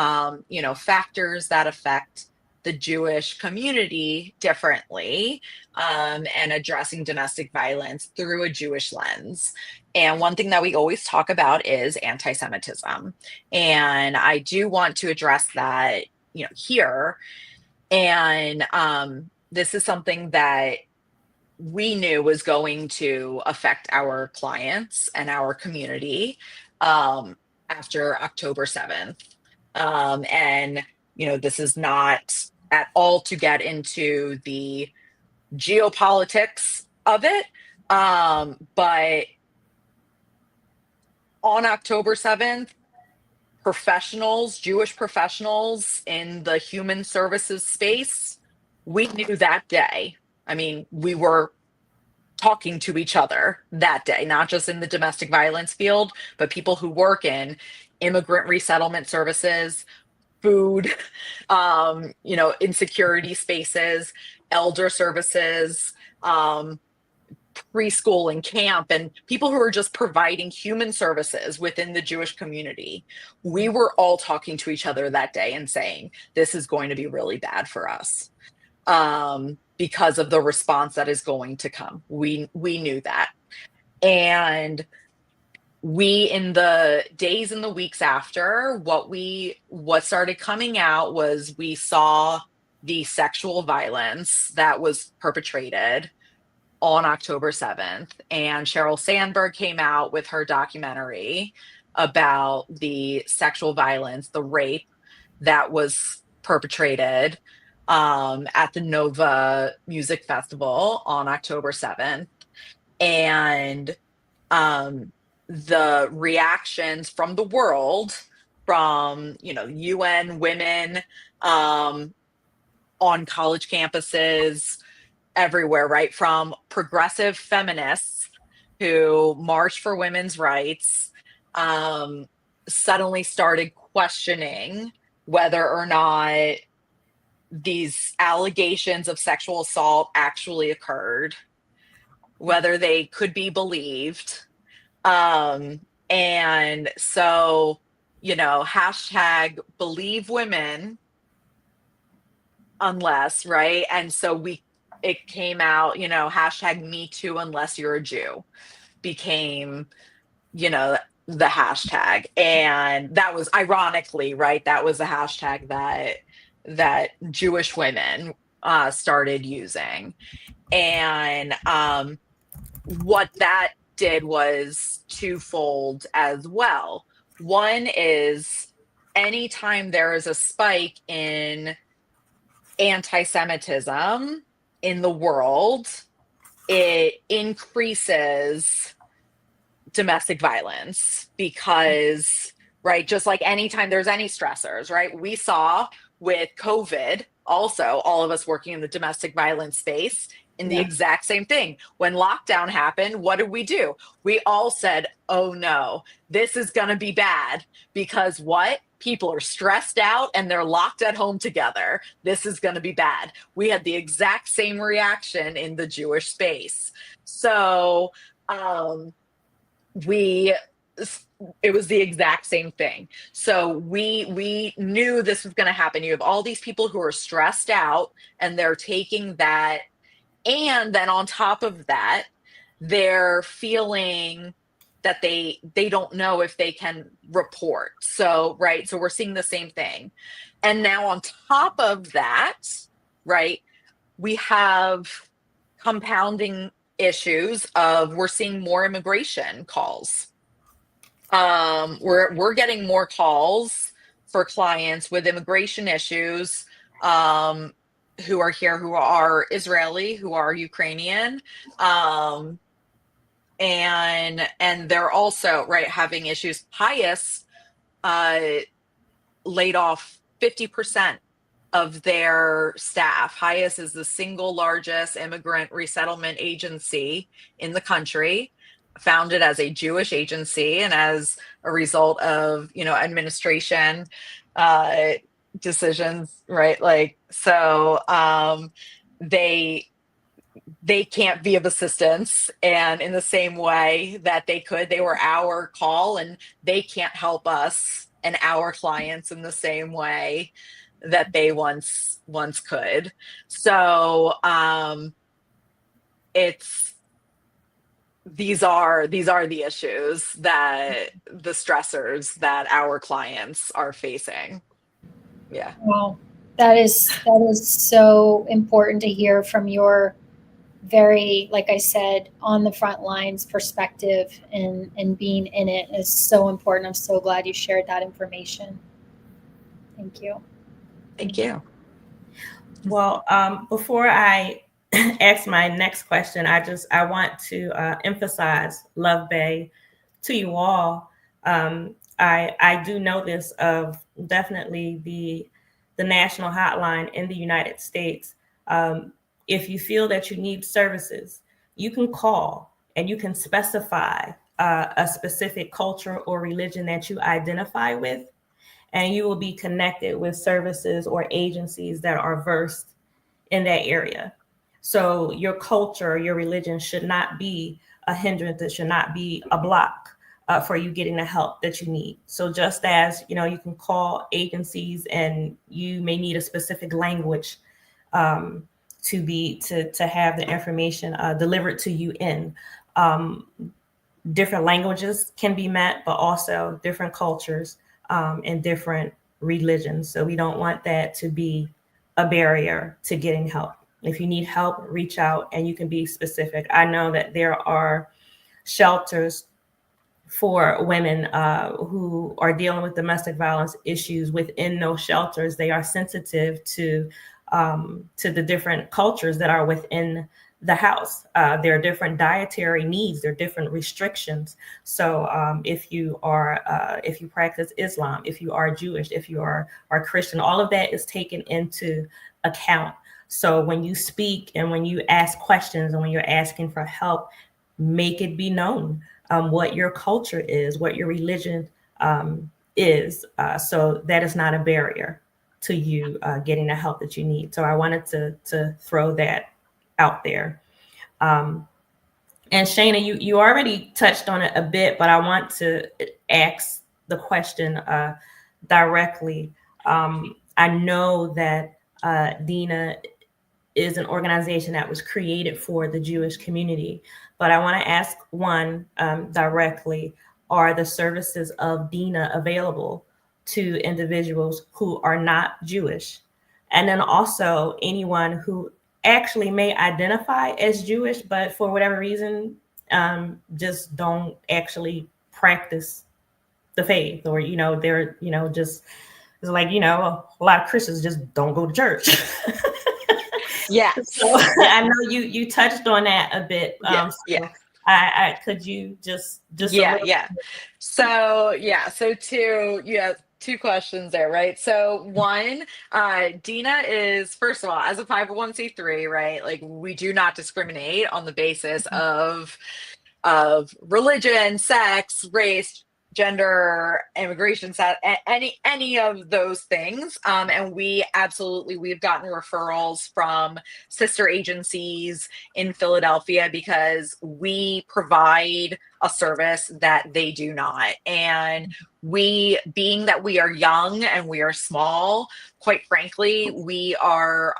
factors that affect the Jewish community differently, and addressing domestic violence through a Jewish lens. And one thing that we always talk about is anti-Semitism, and I do want to address that, here. And this is something that we knew was going to affect our clients and our community, um, after October 7th. And, this is not at all to get into the geopolitics of it. But on October 7th, Jewish professionals in the human services space, we knew that day. I mean, we were talking to each other that day, not just in the domestic violence field, but people who work in immigrant resettlement services, food, insecurity spaces, elder services, preschool and camp, and people who are just providing human services within the Jewish community. We were all talking to each other that day and saying, this is going to be really bad for us, because of the response that is going to come. We knew that. And we, in the days and the weeks after, what started coming out was we saw the sexual violence that was perpetrated on October 7th. And Sheryl Sandberg came out with her documentary about the sexual violence, the rape that was perpetrated, at the Nova Music Festival on October 7th. And the reactions from the world, from, UN women, on college campuses, everywhere, right? From progressive feminists who march for women's rights, suddenly started questioning whether or not these allegations of sexual assault actually occurred, whether they could be believed. And so, hashtag believe women unless, right? And so it came out, hashtag me too unless you're a Jew became, the hashtag. And that was ironically, right? That was a hashtag that Jewish women started using. And what that did was twofold as well. One is, anytime there is a spike in anti-Semitism in the world, it increases domestic violence because, right, just like anytime there's any stressors, right? We saw with COVID, also, all of us working in the domestic violence space, in the Yeah. exact same thing. When lockdown happened, what did we do? We all said, oh no, this is going to be bad, because what? people are stressed out and they're locked at home together. This is going to be bad. We had the exact same reaction in the Jewish space. So we it was the exact same thing. So we knew this was going to happen. You have all these people who are stressed out and they're taking that, and then on top of that, they're feeling that they don't know if they can report. So right, so we're seeing the same thing. And now on top of that, right, we have compounding issues of we're seeing more immigration calls. We're getting more calls for clients with immigration issues, who are here, who are Israeli, who are Ukrainian, and they're also right having issues. Highest laid off 50% of their staff. Highest is the single largest immigrant resettlement agency in the country, founded as a Jewish agency, and as a result of administration decisions, right? Like, so they can't be of assistance, and in the same way that they were our call, and they can't help us and our clients in the same way that they once could. So it's these are the issues, that the stressors that our clients are facing. Yeah. Wow. That is so important to hear from your very, like I said, on the front lines perspective, and being in it is so important. I'm so glad you shared that information. Thank you. Thank you. Well, before I ask my next question, I want to emphasize Love Bay to you all. I do know this of definitely the national hotline in the United States. If you feel that you need services, you can call and you can specify a specific culture or religion that you identify with, and you will be connected with services or agencies that are versed in that area. So your culture, your religion should not be a hindrance. It should not be a block for you getting the help that you need. So just as you can call agencies and you may need a specific language to have the information delivered to you in. Different languages can be met, but also different cultures and different religions. So we don't want that to be a barrier to getting help. If you need help, reach out and you can be specific. I know that there are shelters for women who are dealing with domestic violence issues. Within those shelters, they are sensitive to the different cultures that are within the house. There are different dietary needs, there are different restrictions. So if you practice Islam, if you are Jewish, if you are Christian, all of that is taken into account. So when you speak and when you ask questions and when you're asking for help, make it be known what your culture is, what your religion is. So that is not a barrier to you getting the help that you need. So I wanted to throw that out there. And Shana, you already touched on it a bit, but I want to ask the question directly. I know that Dina is an organization that was created for the Jewish community, but I want to ask one directly: are the services of Dina available to individuals who are not Jewish? And then also anyone who actually may identify as Jewish, but for whatever reason, just don't actually practice the faith, or, they're, just, it's like, a lot of Christians just don't go to church. Yeah. So I know you touched on that a bit. Yeah. I could you just yeah. So two questions there, right? So one, Dina is, first of all, as a 501c3, right? Like, we do not discriminate on the basis of religion, sex, race, gender, immigration, any of those things. And we've gotten referrals from sister agencies in Philadelphia because we provide a service that they do not. And being that we are young and we are small, quite frankly, we are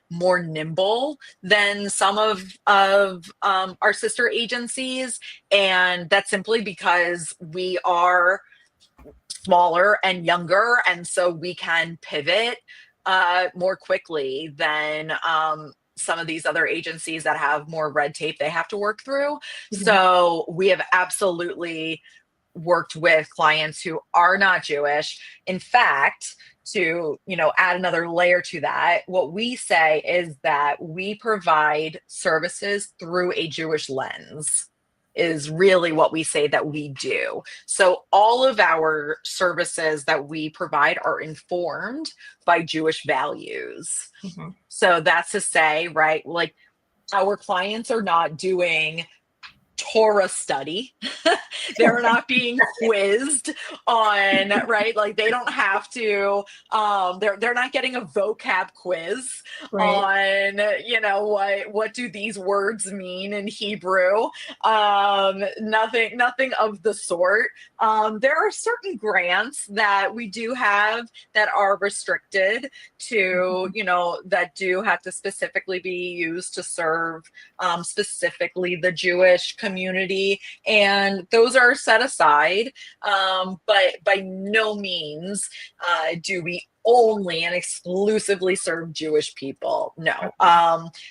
more nimble than some of our sister agencies. And that's simply because we are smaller and younger, and so we can pivot more quickly than some of these other agencies that have more red tape they have to work through. Mm-hmm. So we have absolutely worked with clients who are not Jewish. In fact, to add another layer to that, what we say is that we provide services through a Jewish lens, is really what we say that we do. So all of our services that we provide are informed by Jewish values. Mm-hmm. So that's to say, right, like our clients are not doing Torah study. They're not being quizzed on, right? Like they don't have to, they're not getting a vocab quiz on, what do these words mean in Hebrew? Nothing of the sort. There are certain grants that we do have that are restricted to, that do have to specifically be used to serve specifically the Jewish community, and those are set aside, but by no means do we only and exclusively serve Jewish people. No,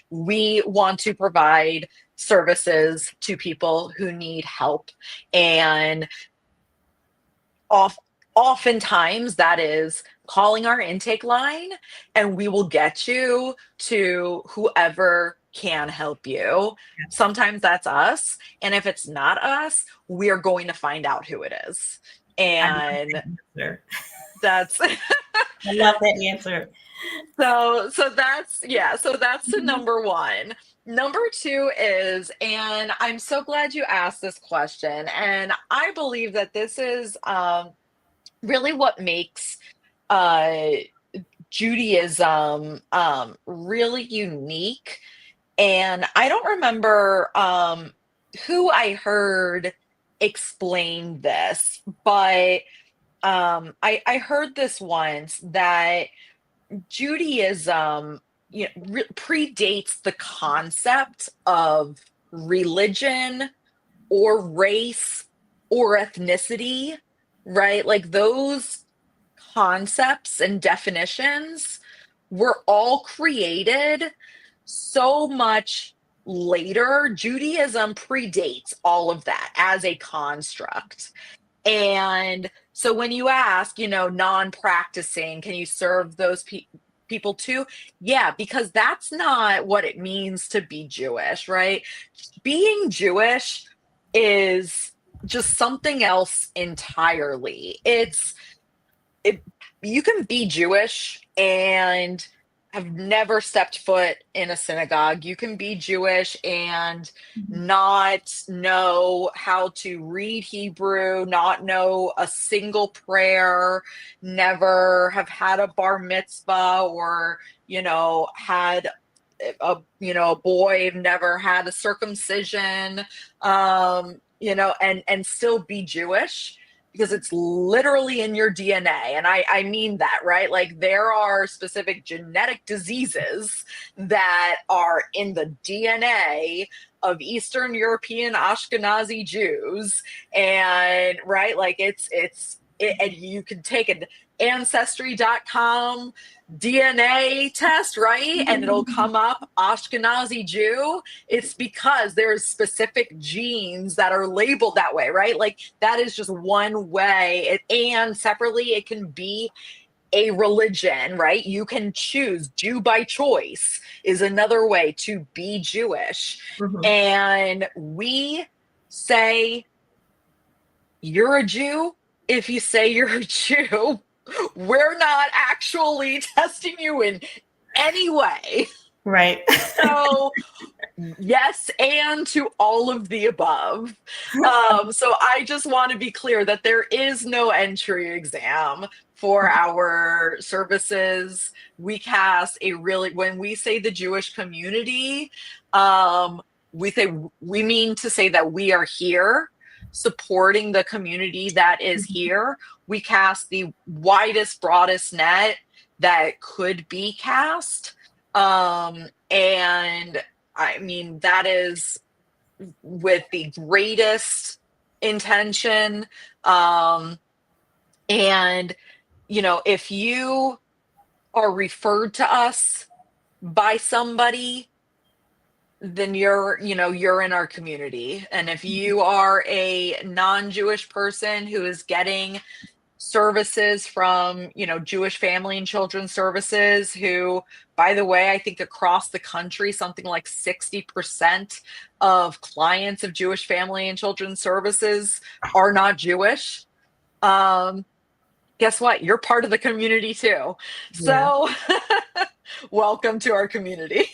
we want to provide services to people who need help, and oftentimes that is calling our intake line, and we will get you to whoever can help you. Sometimes that's us, and if it's not us, we are going to find out who it is. And that's I love that answer. So that's the number one. Number two is, and I'm so glad you asked this question, and I believe that this is really what makes Judaism really unique. And I don't remember who I heard explain this, but I heard this once, that Judaism predates the concept of religion or race or ethnicity, right? Like those concepts and definitions were all created so much later. Judaism predates all of that as a construct. And so when you ask, non-practicing, can you serve those people too? Yeah, because that's not what it means to be Jewish, right? Being Jewish is just something else entirely. You can be Jewish and have never stepped foot in a synagogue. You can be Jewish and not know how to read Hebrew, not know a single prayer, never have had a bar mitzvah, or, had a boy, never had a circumcision, and still be Jewish, because it's literally in your DNA. And I mean that, right? Like there are specific genetic diseases that are in the DNA of Eastern European Ashkenazi Jews. And right, like and you can take an Ancestry.com DNA test, right? And it'll come up Ashkenazi Jew. It's because there's specific genes that are labeled that way, right? Like that is just one way. And separately, it can be a religion, right? You can choose. Jew by choice is another way to be Jewish. Mm-hmm. And we say you're a Jew if you say you're a Jew. We're not actually testing you in any way. Right. So Yes, and to all of the above. So I just want to be clear that there is no entry exam for our services. We cast a really, when we say the Jewish community, um, we mean to say that we are here supporting the community that is here. We cast the widest, broadest net that could be cast. And I mean, that is with the greatest intention. And, if you are referred to us by somebody, then you're in our community. And if you are a non-Jewish person who is getting services from Jewish Family and Children's Services, who, by the way, I think across the country something like 60% of clients of Jewish Family and Children's Services are not Jewish. Guess what, you're part of the community too. Yeah. So welcome to our community.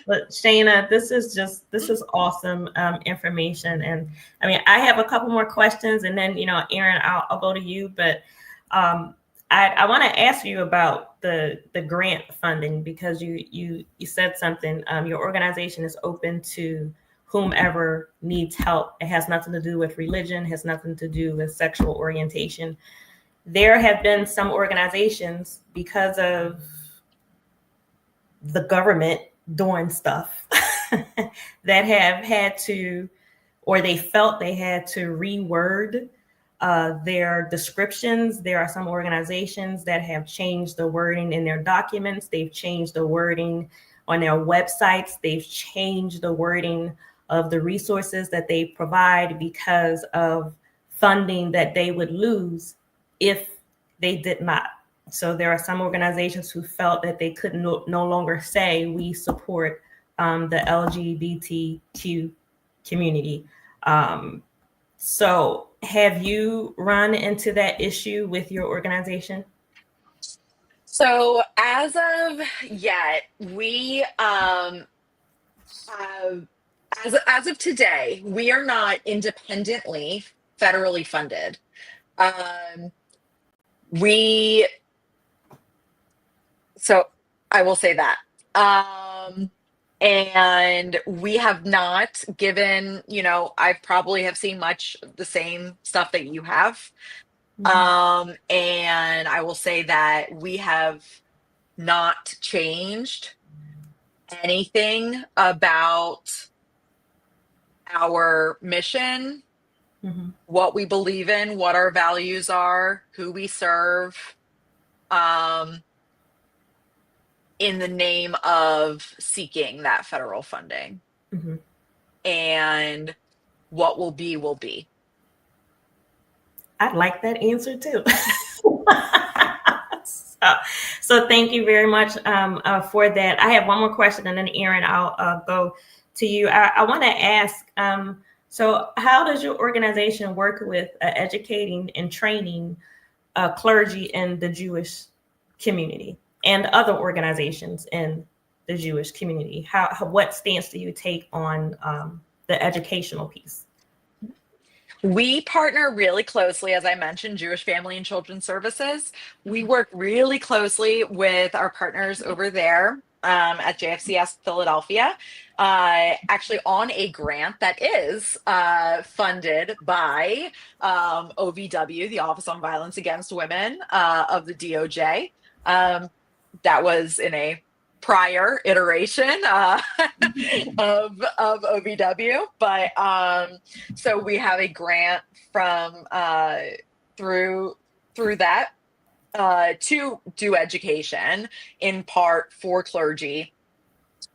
But Shana, this is awesome information. And I mean, I have a couple more questions, and then, Erin, I'll go to you. But I want to ask you about the grant funding, because you said something. Your organization is open to whomever needs help. It has nothing to do with religion, has nothing to do with sexual orientation. There have been some organizations, because of the government doing stuff, that have had to, or they felt they had to reword their descriptions. There are some organizations that have changed the wording in their documents. They've changed the wording on their websites. They've changed the wording of the resources that they provide because of funding that they would lose if they did not. So there are some organizations who felt that they could no longer say we support the LGBTQ community. So have you run into that issue with your organization? So as of yet, we have, as of today, we are not independently federally funded. So I will say that. And we have not given, I probably have seen much the same stuff that you have. And I will say that we have not changed anything about our mission, what we believe in, what our values are, who we serve, in the name of seeking that federal funding. And what will be, will be. I like that answer too. So thank you very much for that. I have one more question, and then Erin, I'll go to you. I want to ask, so how does your organization work with educating and training clergy in the Jewish community and other organizations in the Jewish community? What stance do you take on the educational piece? We partner really closely, as I mentioned, Jewish Family and Children's Services. We work really closely with our partners over there at JFCS Philadelphia, actually on a grant that is funded by OVW, the Office on Violence Against Women of the DOJ. That was in a prior iteration of OVW, but so we have a grant from through that to do education in part for clergy,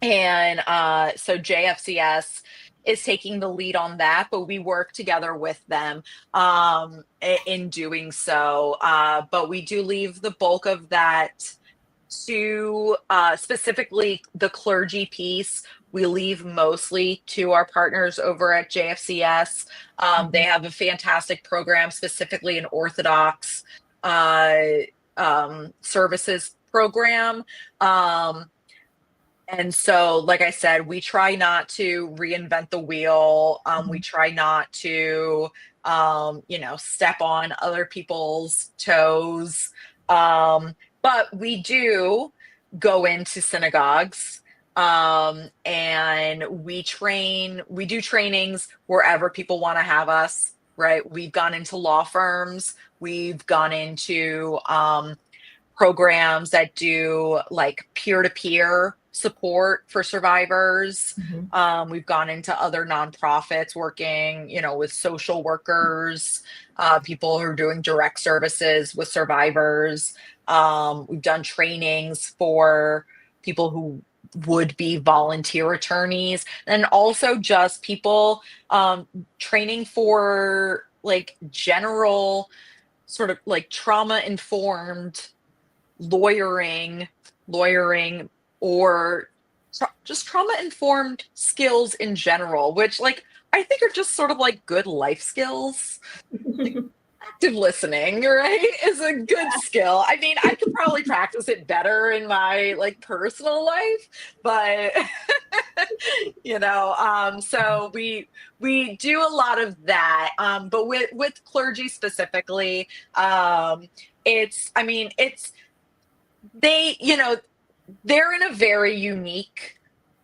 and so JFCS is taking the lead on that, but we work together with them in doing so. But we do leave the bulk of that to specifically the clergy piece. We leave mostly to our partners over at JFCS. They have a fantastic program, specifically an Orthodox services program. And so, like I said, we try not to reinvent the wheel. We try not to, step on other people's toes. But we do go into synagogues, and we do trainings wherever people want to have us, right? We've gone into law firms, we've gone into programs that do like peer-to-peer support for survivors. We've gone into other nonprofits working, with social workers, people who are doing direct services with survivors. We've done trainings for people who would be volunteer attorneys, and also just people training for like general sort of like trauma informed lawyering, or just trauma informed skills in general, which like I think are just sort of like good life skills. Like, active listening, right, is a good skill. I mean, I could probably practice it better in my like personal life, but so we do a lot of that. But with clergy specifically, it's they're in a very unique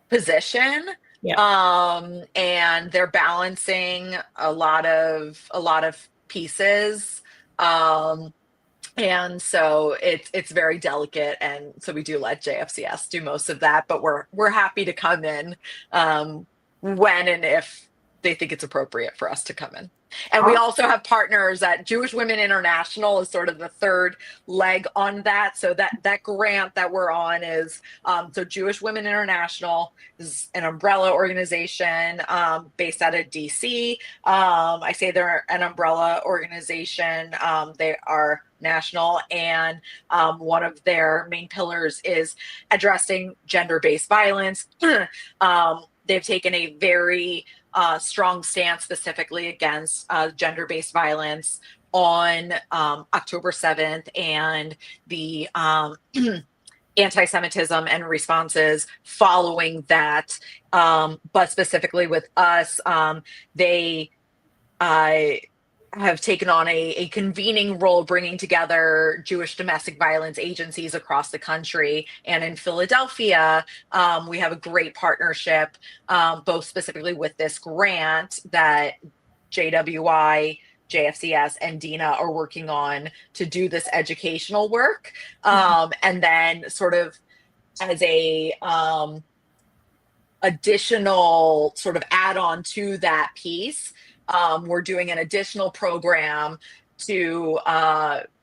position. And they're balancing a lot of pieces. And so it's very delicate, and so we do let JFCS do most of that, but we're happy to come in when and if they think it's appropriate for us to come in. And we also have partners at Jewish Women International is sort of the third leg on that. So that grant that we're on is, so Jewish Women International is an umbrella organization based out of DC. I say they're an umbrella organization. They are national, and one of their main pillars is addressing gender-based violence. They've taken a very strong stance specifically against gender-based violence on October 7th and the anti-Semitism and responses following that. But specifically with us, they have taken on a convening role, bringing together Jewish domestic violence agencies across the country. And in Philadelphia, we have a great partnership, both specifically with this grant that JWI, JFCS, and Dina are working on to do this educational work. And then sort of as a additional sort of add-on to that piece, we're doing an additional program to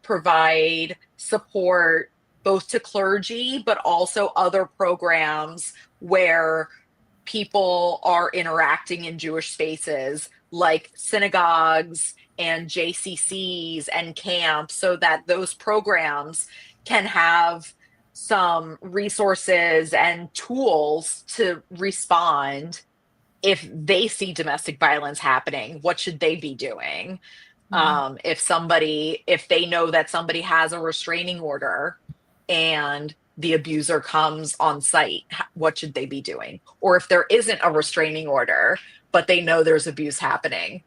provide support both to clergy, but also other programs where people are interacting in Jewish spaces like synagogues and JCCs and camps, so that those programs can have some resources and tools to respond if they see domestic violence happening. What should they be doing? If they know that somebody has a restraining order and the abuser comes on site, what should they be doing? Or if there isn't a restraining order, but they know there's abuse happening,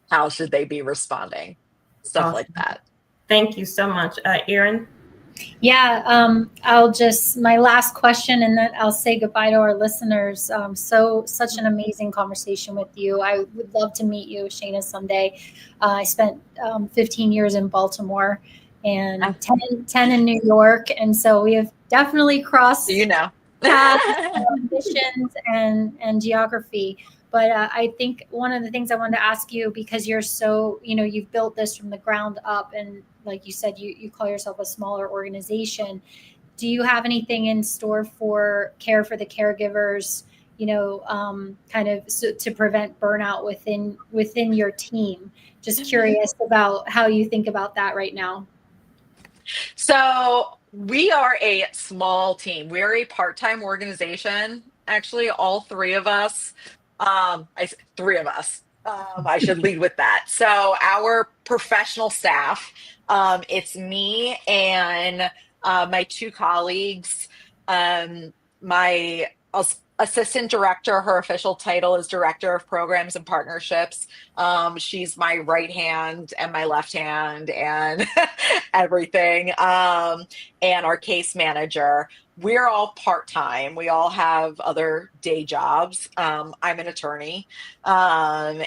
how should they be responding? Stuff like that. Thank you so much. Erin? Yeah, my last question, and then I'll say goodbye to our listeners. Such an amazing conversation with you. I would love to meet you, Shana, someday. I spent 15 years in Baltimore and 10 in New York. And so we have definitely crossed paths, missions and geography. But I think one of the things I wanted to ask you, because you're so, you've built this from the ground up, and like you said, you call yourself a smaller organization. Do you have anything in store for care for the caregivers, to prevent burnout within your team? Just curious about how you think about that right now. So we are a small team. We're a part-time organization. Actually, all three of us. I should lead with that. So our professional staff, it's me and my two colleagues. my assistant director, her official title is Director of Programs and Partnerships. She's my right hand and my left hand and everything. And our case manager. We're all part-time. We all have other day jobs. I'm an attorney. And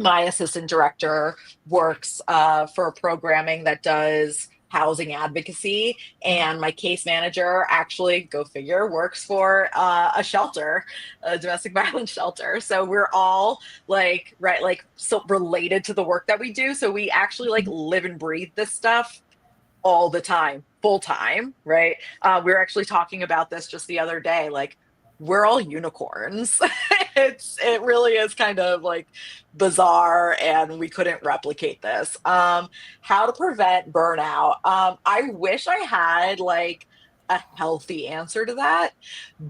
my assistant director works for programming that does housing advocacy, and my case manager, actually, go figure, works for a shelter, a domestic violence shelter. So we're all like, right, like, so related to the work that we do. So we actually like live and breathe this stuff all the time, full time, right? We were actually talking about this just the other day. Like, we're all unicorns. It really is kind of like bizarre, and we couldn't replicate this. How to prevent burnout? I wish I had like a healthy answer to that,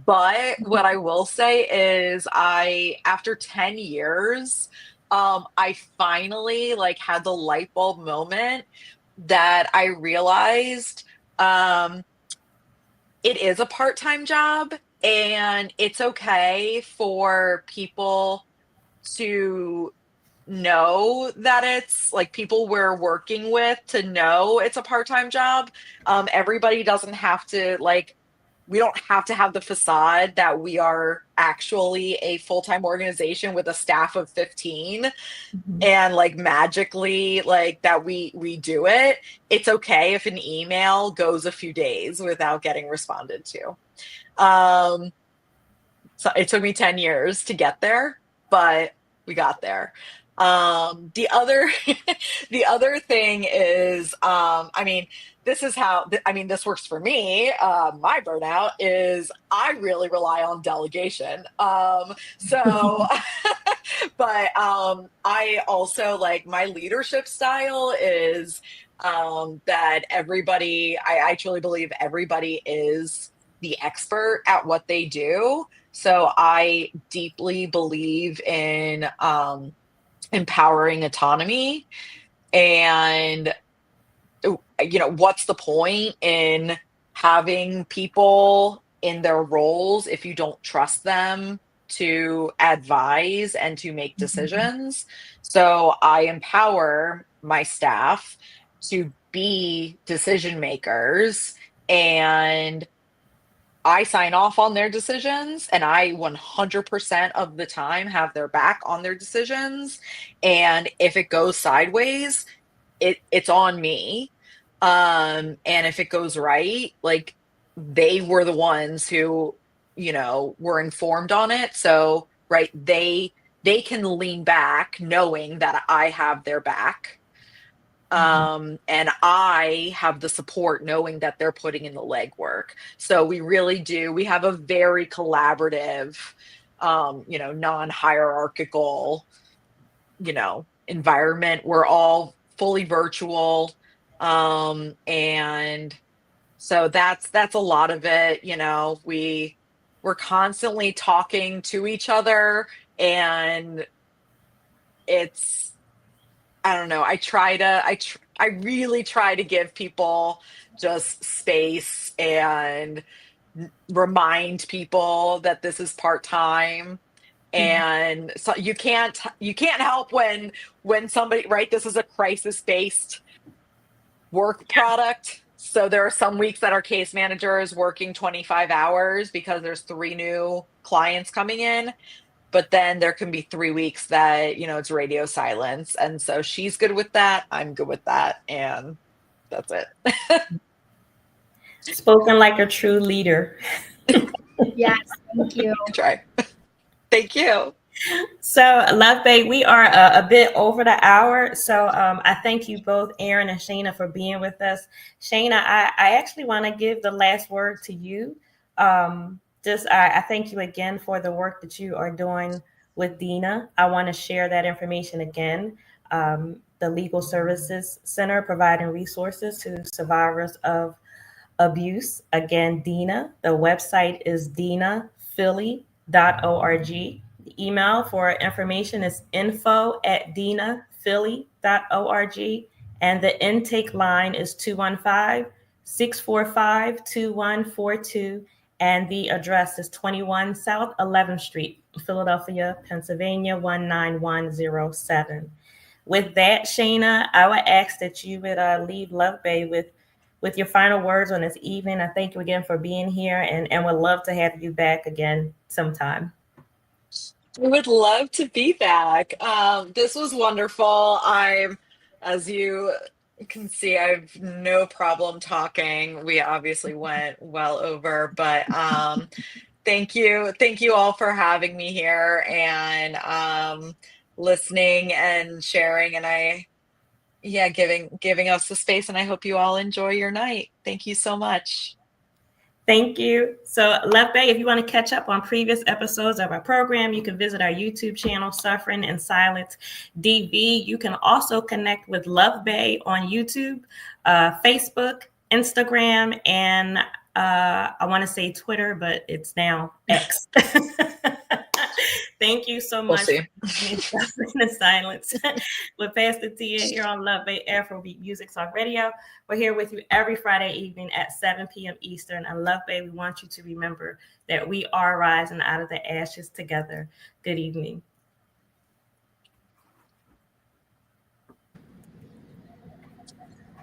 but what I will say is, after 10 years, I finally like had the light bulb moment that I realized it is a part-time job, and it's okay for people to know that it's like, people we're working with to know it's a part-time job. Everybody doesn't have to like, we don't have to have the facade that we are actually a full-time organization with a staff of 15 and like magically like that we do it. It's okay if an email goes a few days without getting responded to. So it took me 10 years to get there, but we got there. The other the other thing is, I mean, this is how I mean, this works for me. My burnout is I really rely on delegation. So but I also like, my leadership style is that I truly believe everybody is the expert at what they do. So I deeply believe in empowering autonomy. And, what's the point in having people in their roles if you don't trust them to advise and to make decisions? So I empower my staff to be decision makers, and I sign off on their decisions, and I 100% of the time have their back on their decisions. And if it goes sideways, it's on me. And if it goes right, like, they were the ones who, were informed on it. So, right, they can lean back knowing that I have their back. And I have the support knowing that they're putting in the legwork. So we really do. We have a very collaborative, non-hierarchical, environment. We're all fully virtual. And so that's a lot of it. We're constantly talking to each other, and it's, I don't know. I really try to give people just space and remind people that this is part-time. And so you can't help when somebody, right, this is a crisis-based work product. So there are some weeks that our case manager is working 25 hours because there's 3 new clients coming in. But then there can be 3 weeks that, it's radio silence. And so she's good with that. I'm good with that. And that's it. Spoken like a true leader. Yes, thank you. Try. Thank you. So, Love Babe, we are a bit over the hour. So I thank you both, Erin and Shana, for being with us. Shana, I actually want to give the last word to you. I thank you again for the work that you are doing with Dina. I want to share that information again. The Legal Services Center providing resources to survivors of abuse. Again, Dina. The website is dinaphilly.org. The email for information is info@dinaphilly.org. And the intake line is 215 645-2142. And the address is 21 South 11th Street, Philadelphia, Pennsylvania, 19107. With that, Shana, I would ask that you would leave Love Bay with your final words on this evening. I thank you again for being here, and would love to have you back again sometime. I would love to be back. This was wonderful. As you can see, I have no problem talking. We obviously went well over, but thank you all for having me here and listening and sharing, and giving us the space. And I hope you all enjoy your night. Thank you so much. Thank you. So, Love Bay, if you want to catch up on previous episodes of our program, you can visit our YouTube channel, Suffering in Silence DV. You can also connect with Love Bay on YouTube, Facebook, Instagram, and I want to say Twitter, but it's now X. Thank you so much We'll for Suffering in Silence with Pastor Tia here on Love Bay Afrobeat Music Talk Radio. We're here with you every Friday evening at 7 p.m. Eastern. And Love Bay, we want you to remember that we are rising out of the ashes together. Good evening.